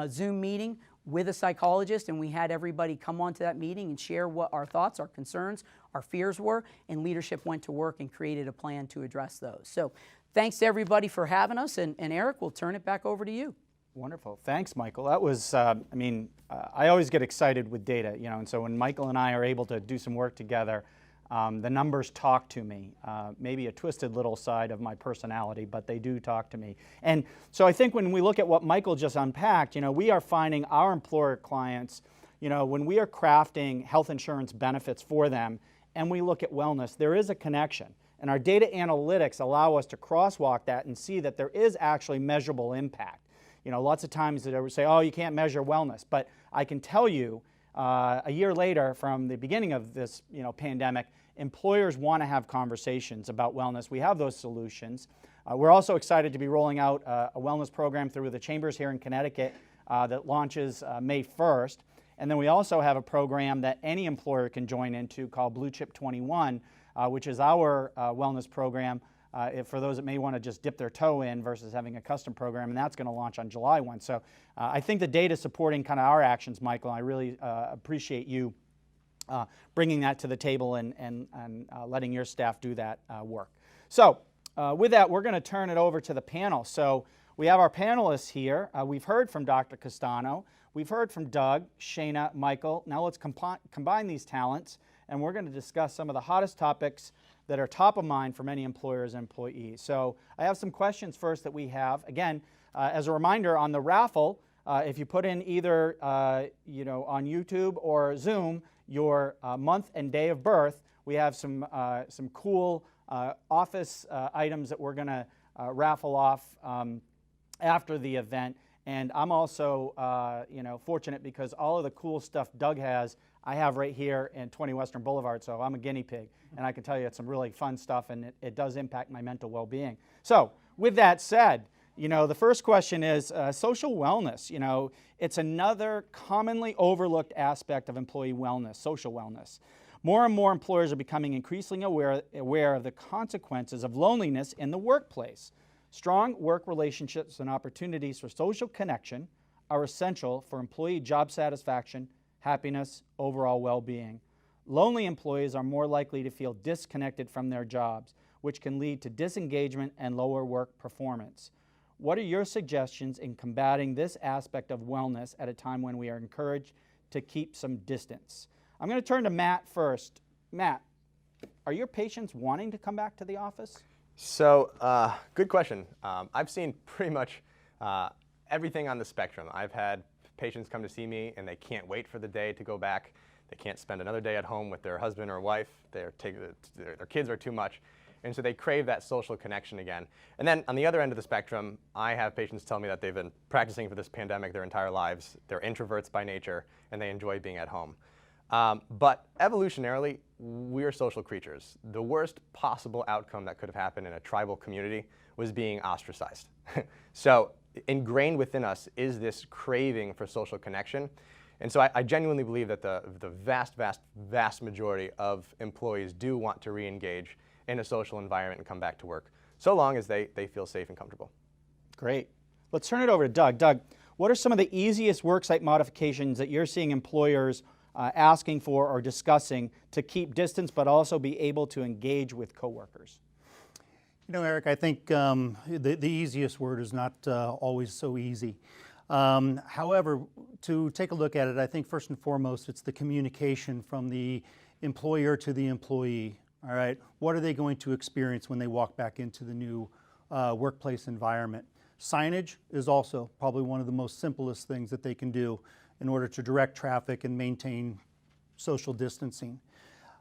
Speaker 9: Zoom meeting with a psychologist, and we had everybody come onto that meeting and share what our thoughts, our concerns, our fears were, and leadership went to work and created a plan to address those. So thanks to everybody for having us, and Eric, we'll turn it back over to you.
Speaker 1: Wonderful. Thanks, Michael. That was, I always get excited with data, and so when Michael and I are able to do some work together, The numbers talk to me, maybe a twisted little side of my personality, but they do talk to me. And so I think when we look at what Michael just unpacked, we are finding our employer clients, when we are crafting health insurance benefits for them and we look at wellness, there is a connection. And our data analytics allow us to crosswalk that and see that there is actually measurable impact. Lots of times they would say, oh, you can't measure wellness, but I can tell you a year later from the beginning of this pandemic, employers want to have conversations about wellness. We have those solutions. We're also excited to be rolling out a wellness program through the Chambers here in Connecticut that launches May 1st. And then we also have a program that any employer can join into called Blue Chip 21, which is our wellness program for those that may want to just dip their toe in versus having a custom program, and that's going to launch on July 1. So I think the data supporting kind of our actions, Michael, I really appreciate you bringing that to the table and letting your staff do that work. So with that, we're going to turn it over to the panel. So we have our panelists here. We've heard from Dr. Castano. We've heard from Doug, Shana, Michael. Now let's combine these talents, and we're going to discuss some of the hottest topics that are top of mind for many employers and employees. So I have some questions first that we have. Again, as a reminder, on the raffle, if you put in either on YouTube or Zoom your month and day of birth, we have some cool office items that we're going to raffle off after the event. And I'm also fortunate because all of the cool stuff Doug has, I have right here in 20 Western Boulevard, so I'm a guinea pig. And I can tell you it's some really fun stuff, and it does impact my mental well-being. So with that said, the first question is social wellness. It's another commonly overlooked aspect of employee wellness, social wellness. More and more employers are becoming increasingly aware of the consequences of loneliness in the workplace. Strong work relationships and opportunities for social connection are essential for employee job satisfaction, happiness, overall well-being. Lonely employees are more likely to feel disconnected from their jobs, which can lead to disengagement and lower work performance. What are your suggestions in combating this aspect of wellness at a time when we are encouraged to keep some distance? I'm going to turn to Matt first. Matt, are your patients wanting to come back to the office?
Speaker 2: So, good question. I've seen pretty much everything on the spectrum. I've had patients come to see me and they can't wait for the day to go back. They can't spend another day at home with their husband or wife. Their kids are too much. And so they crave that social connection again. And then on the other end of the spectrum, I have patients tell me that they've been practicing for this pandemic their entire lives. They're introverts by nature and they enjoy being at home. But evolutionarily, we are social creatures. The worst possible outcome that could have happened in a tribal community was being ostracized. So ingrained within us is this craving for social connection. And so I genuinely believe that the vast majority of employees do want to re-engage in a social environment and come back to work, so long as they feel safe and comfortable.
Speaker 1: Great. Let's turn it over to Doug. Doug, what are some of the easiest worksite modifications that you're seeing employers asking for or discussing to keep distance but also be able to engage with coworkers?
Speaker 7: Eric, I think the easiest word is not always so easy. However, to take a look at it, I think first and foremost, it's the communication from the employer to the employee. All right, what are they going to experience when they walk back into the new workplace environment? Signage is also probably one of the most simplest things that they can do in order to direct traffic and maintain social distancing.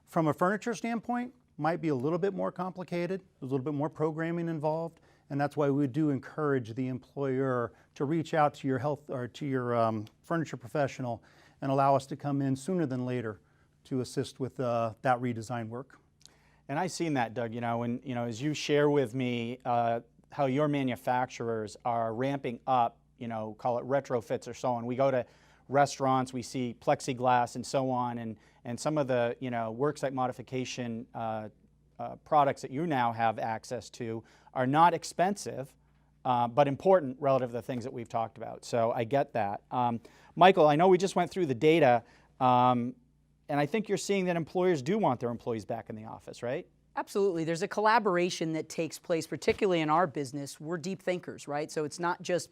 Speaker 7: From a furniture standpoint, might be a little bit more complicated, there's a little bit more programming involved, and that's why we do encourage the employer to reach out to your health or to your furniture professional and allow us to come in sooner than later to assist with that redesign work.
Speaker 1: And I've seen that, Doug, and as you share with me how your manufacturers are ramping up, call it retrofits or so on. We go to restaurants, we see plexiglass and so on, and some of the worksite modification products that you now have access to are not expensive, but important relative to the things that we've talked about. So I get that. Michael, I know we just went through the data, and I think you're seeing that employers do want their employees back in the office, right?
Speaker 9: Absolutely. There's a collaboration that takes place, particularly in our business. We're deep thinkers, right? So it's not just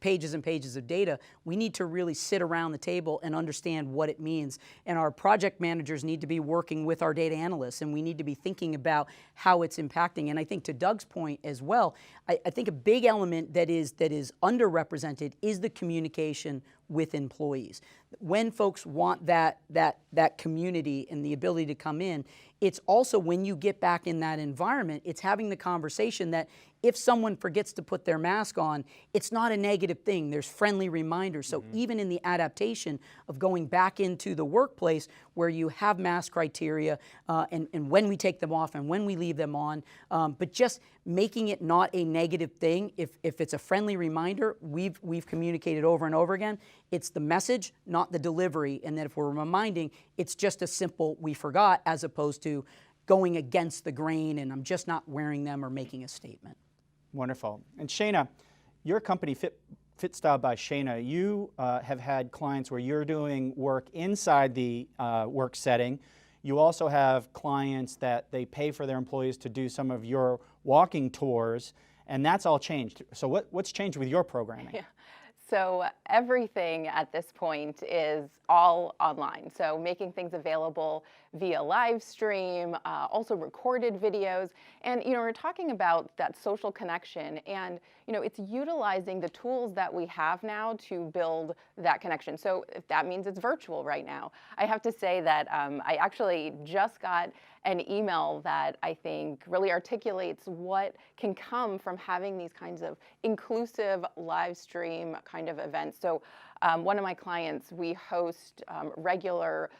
Speaker 9: pages and pages of data. We need to really sit around the table and understand what it means. And our project managers need to be working with our data analysts, and we need to be thinking about how it's impacting. And I think to Doug's point as well, I think a big element that is underrepresented is the communication with employees. When folks want that community and the ability to come in, it's also when you get back in that environment, it's having the conversation that if someone forgets to put their mask on, it's not a negative thing. There's friendly reminders. So even in the adaptation of going back into the workplace where you have mask criteria and when we take them off and when we leave them on, but just making it not a negative thing. If it's a friendly reminder, we've communicated over and over again, it's the message, not the delivery. And that if we're reminding, it's just a simple we forgot as opposed to going against the grain and I'm just not wearing them or making a statement.
Speaker 1: Wonderful. And Shana, your company, FitStyle by Shana, you have had clients where you're doing work inside the work setting. You also have clients that they pay for their employees to do some of your walking tours, and that's all changed. So what's changed with your programming?
Speaker 8: Yeah. So everything at this point is all online. So making things available via live stream, also recorded videos. And, we're talking about that social connection and, it's utilizing the tools that we have now to build that connection. So if that means it's virtual right now. I have to say that I actually just got an email that I think really articulates what can come from having these kinds of inclusive live stream kind of events. So one of my clients, we host regular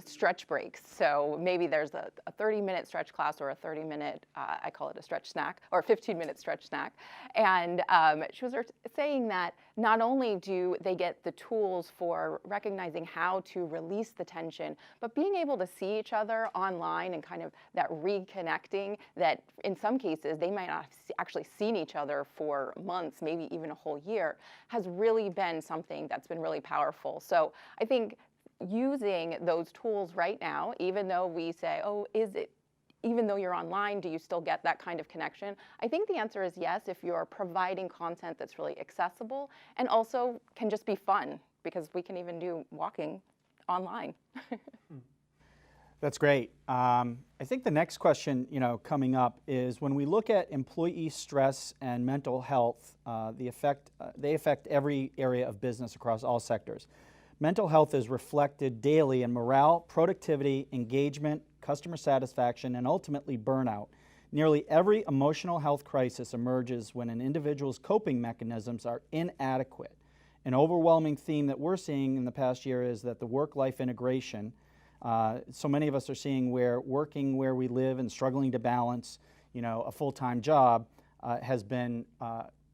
Speaker 8: stretch breaks. So maybe there's a 30-minute stretch class or a 30-minute, I call it a stretch snack, or a 15-minute stretch snack. And she was saying that not only do they get the tools for recognizing how to release the tension, but being able to see each other online and kind of that reconnecting that in some cases they might not have actually seen each other for months, maybe even a whole year, has really been something that's been really powerful. So I think using those tools right now, even though we say, oh, even though you're online, do you still get that kind of connection? I think the answer is yes, if you're providing content that's really accessible and also can just be fun, because we can even do walking online.
Speaker 1: That's great. I think the next question, coming up is when we look at employee stress and mental health, they affect every area of business across all sectors. Mental health is reflected daily in morale, productivity, engagement, customer satisfaction, and ultimately burnout. Nearly every emotional health crisis emerges when an individual's coping mechanisms are inadequate. An overwhelming theme that we're seeing in the past year is that the work-life integration, so many of us are seeing where working where we live and struggling to balance, a full-time job has been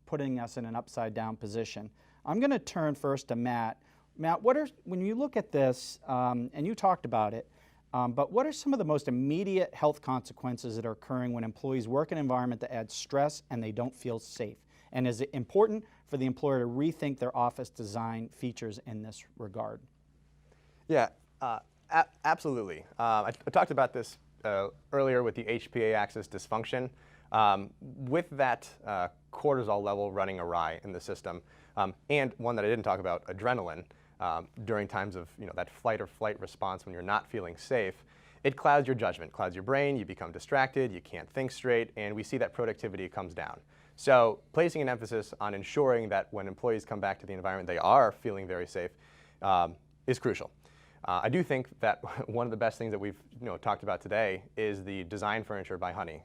Speaker 1: putting us in an upside-down position. I'm going to turn first to Matt. Matt, when you look at this, and you talked about it, but what are some of the most immediate health consequences that are occurring when employees work in an environment that adds stress and they don't feel safe? And is it important for the employer to rethink their office design features in this regard?
Speaker 2: Yeah, absolutely. I talked about this earlier with the HPA axis dysfunction. With that cortisol level running awry in the system, and one that I didn't talk about, adrenaline, during times of that fight or flight response when you're not feeling safe, it clouds your judgment, clouds your brain, you become distracted, you can't think straight, and we see that productivity comes down. So placing an emphasis on ensuring that when employees come back to the environment they are feeling very safe is crucial. I do think that one of the best things that we've talked about today is the design furniture by Honey.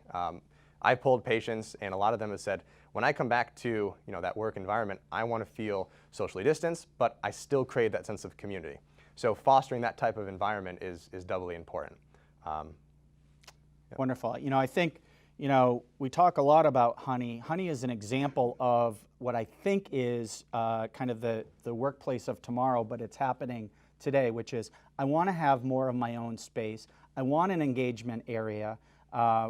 Speaker 2: I polled patients, and a lot of them have said, when I come back to that work environment, I want to feel socially distanced, but I still crave that sense of community. So fostering that type of environment is doubly important. Yeah.
Speaker 1: Wonderful. I think we talk a lot about Honey. Honey is an example of what I think is kind of the workplace of tomorrow, but it's happening today, which is I want to have more of my own space. I want an engagement area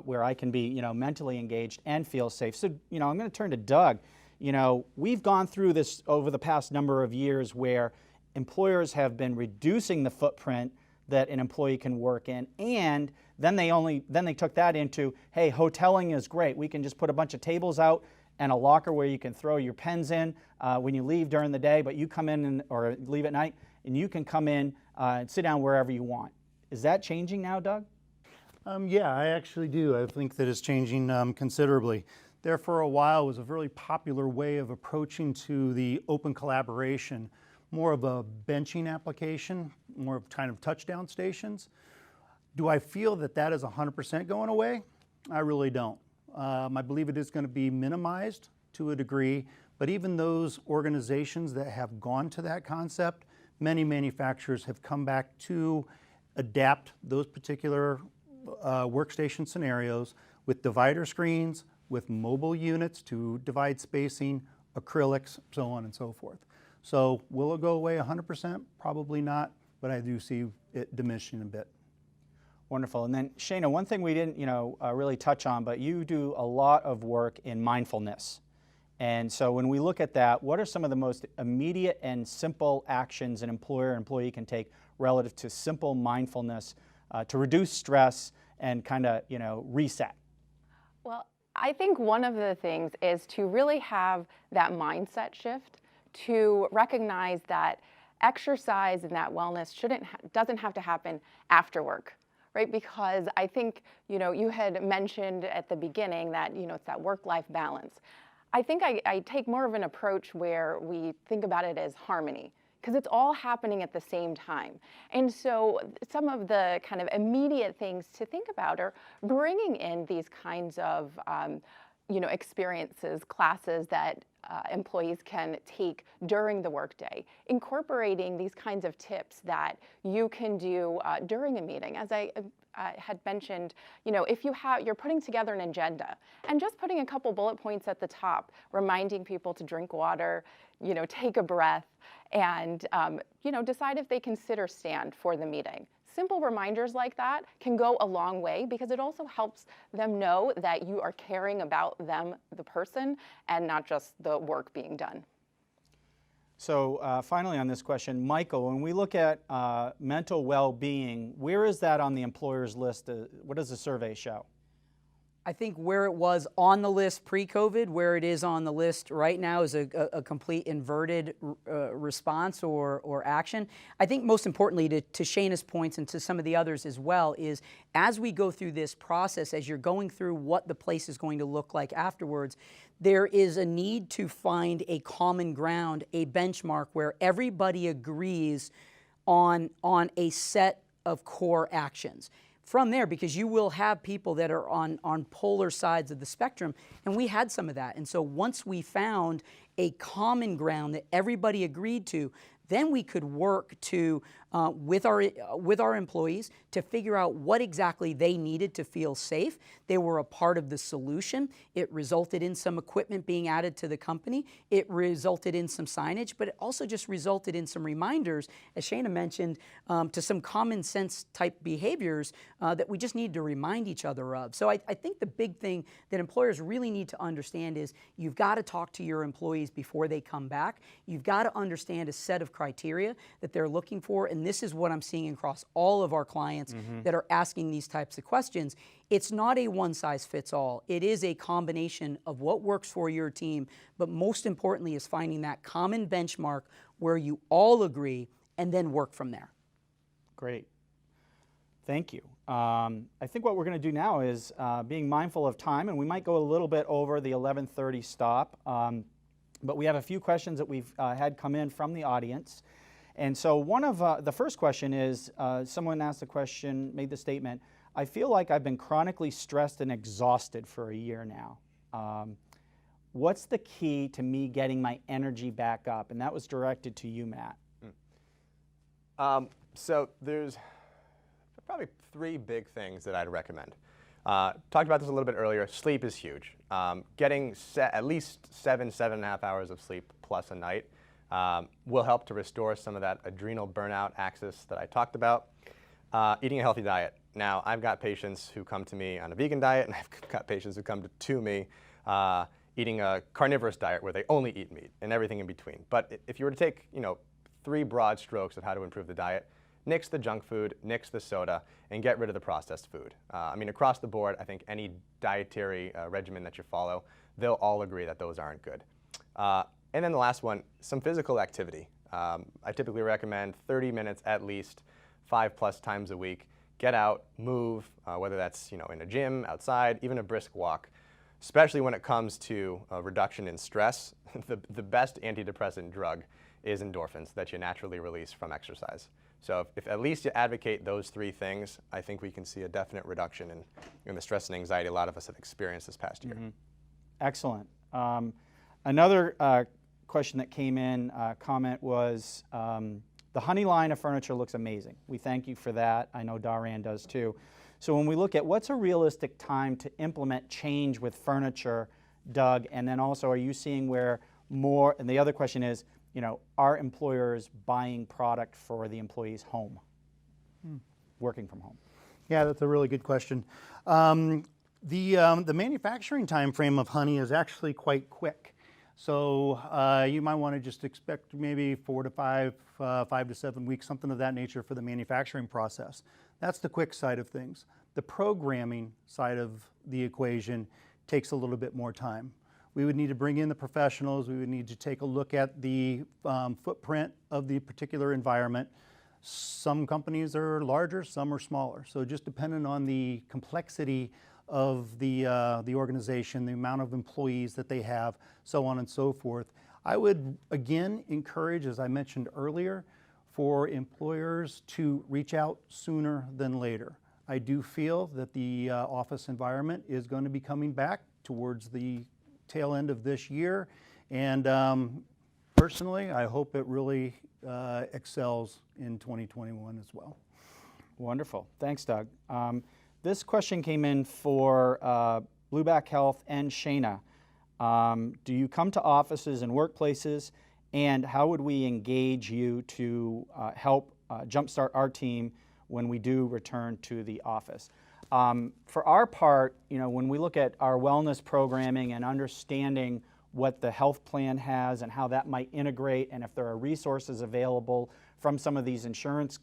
Speaker 1: where I can be, mentally engaged and feel safe. So, I'm going to turn to Doug. We've gone through this over the past number of years where employers have been reducing the footprint that an employee can work in, and then they took that into, hey, hoteling is great. We can just put a bunch of tables out and a locker where you can throw your pens in when you leave during the day, but you come in or leave at night, and you can come in and sit down wherever you want. Is that changing now, Doug?
Speaker 7: Yeah, I actually do. I think that it's changing considerably. There for a while was a very popular way of approaching to the open collaboration, more of a benching application, more of kind of touchdown stations. Do I feel that that is 100% going away? I really don't. I believe it is going to be minimized to a degree, but even those organizations that have gone to that concept, many manufacturers have come back to adapt those particular workstation scenarios with divider screens, with mobile units to divide spacing, acrylics, so on and so forth. So will it go away 100%? Probably not, but I do see it diminishing a bit.
Speaker 1: Wonderful. And then Shana, one thing we didn't really touch on, but you do a lot of work in mindfulness. And so when we look at that, what are some of the most immediate and simple actions an employer or employee can take relative to simple mindfulness to reduce stress and kind of reset?
Speaker 8: Well, I think one of the things is to really have that mindset shift, to recognize that exercise and that wellness doesn't have to happen after work, right? Because I think, you had mentioned at the beginning that, it's that work-life balance. I think I take more of an approach where we think about it as harmony, because it's all happening at the same time. And so some of the kind of immediate things to think about are bringing in these kinds of experiences, classes that employees can take during the workday, incorporating these kinds of tips that you can do during a meeting. As I had mentioned, if you're putting together an agenda and just putting a couple bullet points at the top, reminding people to drink water, take a breath, and decide if they consider stand for the meeting. Simple reminders like that can go a long way because it also helps them know that you are caring about them, the person, and not just the work being done.
Speaker 1: So finally on this question, Michael, when we look at mental well-being, where is that on the employer's list? What does the survey show?
Speaker 9: I think where it was on the list pre-COVID, where it is on the list right now is a complete inverted response or action. I think most importantly, to Shana's points and to some of the others as well, is as we go through this process, as you're going through what the place is going to look like afterwards, there is a need to find a common ground, a benchmark where everybody agrees on a set of core actions. From there, because you will have people that are on polar sides of the spectrum, and we had some of that. And so once we found a common ground that everybody agreed to, then we could work to with our employees to figure out what exactly they needed to feel safe. They were a part of the solution. It resulted in some equipment being added to the company. It resulted in some signage, but it also just resulted in some reminders, as Shana mentioned, to some common sense type behaviors that we just need to remind each other of. So I think the big thing that employers really need to understand is you've got to talk to your employees before they come back. You've got to understand a set of criteria that they're looking for, and this is what I'm seeing across all of our clients that are asking these types of questions. It's not a one-size-fits-all. It is a combination of what works for your team, but most importantly is finding that common benchmark where you all agree and then work from there.
Speaker 1: Great. Thank you. I think what we're going to do now is being mindful of time, and we might go a little bit over the 11:30 stop, but we have a few questions that we've had come in from the audience. And so one of the first question is, someone asked the question, made the statement, I feel like I've been chronically stressed and exhausted for a year now. What's the key to me getting my energy back up? And that was directed to you, Matt.
Speaker 2: So there's probably three big things that I'd recommend. Talked about this a little bit earlier. Sleep is huge. Getting at least 7.5 hours of sleep plus a night will help to restore some of that adrenal burnout axis that I talked about. Eating a healthy diet. Now, I've got patients who come to me on a vegan diet, and I've got patients who come to me eating a carnivorous diet where they only eat meat and everything in between. But if you were to take, three broad strokes of how to improve the diet, nix the junk food, nix the soda, and get rid of the processed food. I mean, across the board, I think any dietary regimen that you follow, they'll all agree that those aren't good. And then the last one, some physical activity. I typically recommend 30 minutes at least, 5+ times a week. Get out, move, whether that's in a gym, outside, even a brisk walk. Especially when it comes to a reduction in stress, the best antidepressant drug is endorphins that you naturally release from exercise. So if at least you advocate those 3 things, I think we can see a definite reduction in the stress and anxiety a lot of us have experienced this past year.
Speaker 1: Mm-hmm. Excellent. Another question that came in, comment was, the Honey line of furniture looks amazing. We thank you for that. I know Darian does too. So when we look at what's a realistic time to implement change with furniture, Doug, and then also are you seeing where more, and the other question is, are employers buying product for the employee's home, working from home?
Speaker 7: Yeah, that's a really good question. The manufacturing time frame of honey is actually quite quick. So you might want to just expect maybe 4 to 5, 5 to 7 weeks, something of that nature for the manufacturing process. That's the quick side of things. The programming side of the equation takes a little bit more time. We would need to bring in the professionals. We would need to take a look at the footprint of the particular environment. Some companies are larger, some are smaller. So just depending on the complexity of the organization, the amount of employees that they have, so on and so forth. I would again encourage, as I mentioned earlier, for employers to reach out sooner than later. I do feel that the office environment is going to be coming back towards the tail end of this year, and personally, I hope it really excels in 2021 as well.
Speaker 1: Wonderful. Thanks, Doug. This question came in for BlueBackHealth and Shana. Do you come to offices and workplaces, and how would we engage you to help jumpstart our team when we do return to the office? For our part, when we look at our wellness programming and understanding what the health plan has and how that might integrate, and if there are resources available from some of these insurance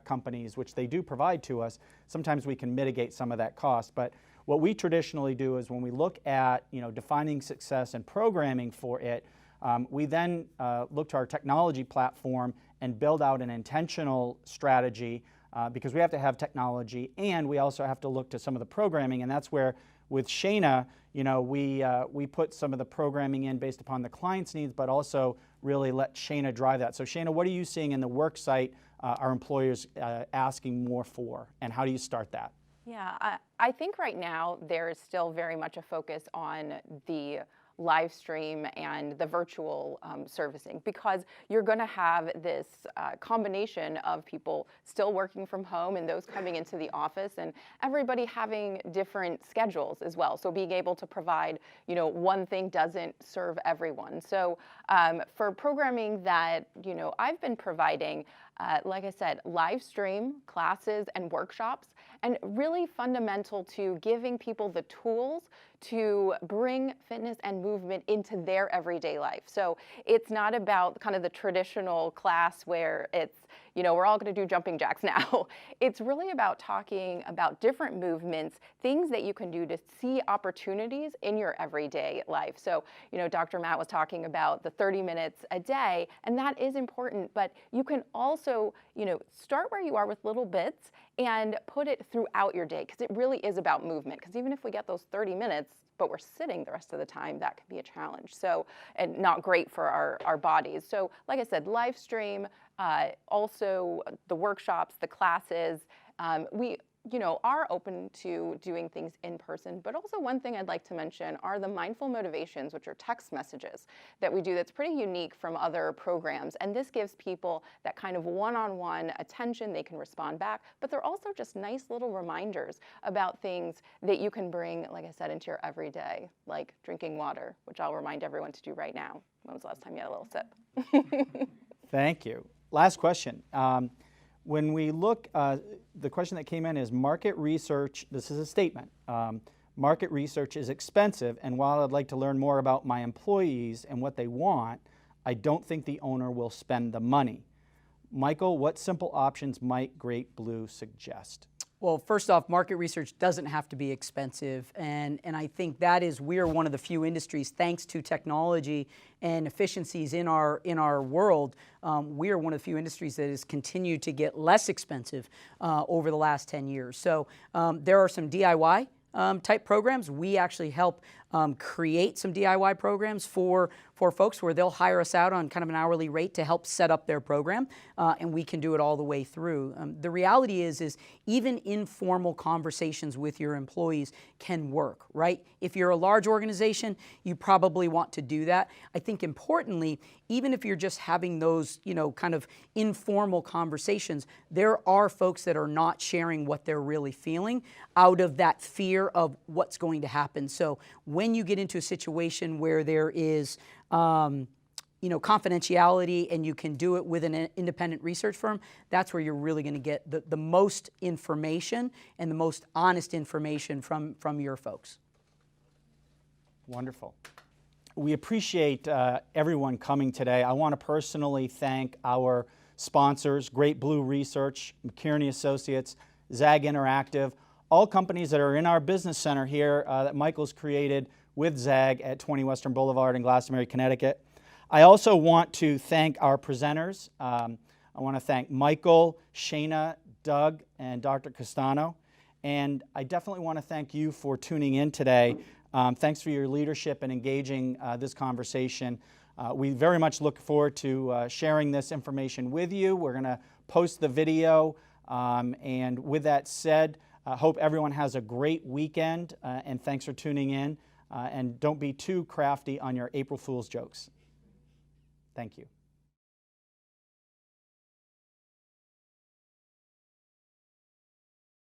Speaker 1: companies, which they do provide to us, sometimes we can mitigate some of that cost. But what we traditionally do is when we look at defining success and programming for it, we then look to our technology platform and build out an intentional strategy because we have to have technology, and we also have to look to some of the programming, and that's where with Shana, we put some of the programming in based upon the client's needs, but also really let Shana drive that. So Shana, what are you seeing in the work site our employers asking more for, and how do you start that?
Speaker 8: Yeah, I think right now there is still very much a focus on the live stream and the virtual servicing, because you're going to have this combination of people still working from home and those coming into the office, and everybody having different schedules as well. So being able to provide, one thing doesn't serve everyone. So for programming that, I've been providing, like I said, live stream classes and workshops, and really fundamental to giving people the tools to bring fitness and movement into their everyday life. So it's not about kind of the traditional class where it's, we're all going to do jumping jacks now. It's really about talking about different movements, things that you can do to see opportunities in your everyday life. So, Dr. Matt was talking about the 30 minutes a day, and that is important, but you can also, start where you are with little bits and put it throughout your day, because it really is about movement. Because even if we get those 30 minutes, but we're sitting the rest of the time, that can be a challenge. So, and not great for our bodies. So, like I said, live stream, also the workshops, the classes, we are open to doing things in person. But also one thing I'd like to mention are the mindful motivations, which are text messages that we do that's pretty unique from other programs. And this gives people that kind of one-on-one attention. They can respond back, but they're also just nice little reminders about things that you can bring, like I said, into your everyday, like drinking water, which I'll remind everyone to do right now. When was the last time you had a little sip?
Speaker 1: Thank you. Last question. When we look, the question that came in is market research, this is a statement, market research is expensive, and while I'd like to learn more about my employees and what they want, I don't think the owner will spend the money. Michael, what simple options might GreatBlue suggest?
Speaker 9: Well, first off, market research doesn't have to be expensive, and I think that is, we're one of the few industries, thanks to technology and efficiencies in our world, we are one of the few industries that has continued to get less expensive over the last 10 years. So there are some DIY type programs. We actually help create some DIY programs for folks where they'll hire us out on kind of an hourly rate to help set up their program, and we can do it all the way through. The reality is even informal conversations with your employees can work, right? If you're a large organization, you probably want to do that. I think importantly, even if you're just having those, kind of informal conversations, there are folks that are not sharing what they're really feeling out of that fear of what's going to happen. So when you get into a situation where there is confidentiality and you can do it with an independent research firm, that's where you're really going to get the most information and the most honest information from your folks.
Speaker 1: Wonderful. We appreciate everyone coming today. I want to personally thank our sponsors, GreatBlue Research, McKearney Associates, Zag Interactive, all companies that are in our business center here that Michael's created with Zag at 20 Western Boulevard in Glastonbury, Connecticut. I also want to thank our presenters. I want to thank Michael, Shana, Doug, and Dr. Castano. And I definitely want to thank you for tuning in today. Thanks for your leadership and engaging this conversation. We very much look forward to sharing this information with you. We're going to post the video. And with that said, I hope everyone has a great weekend, and thanks for tuning in. And don't be too crafty on your April Fool's jokes. Thank you.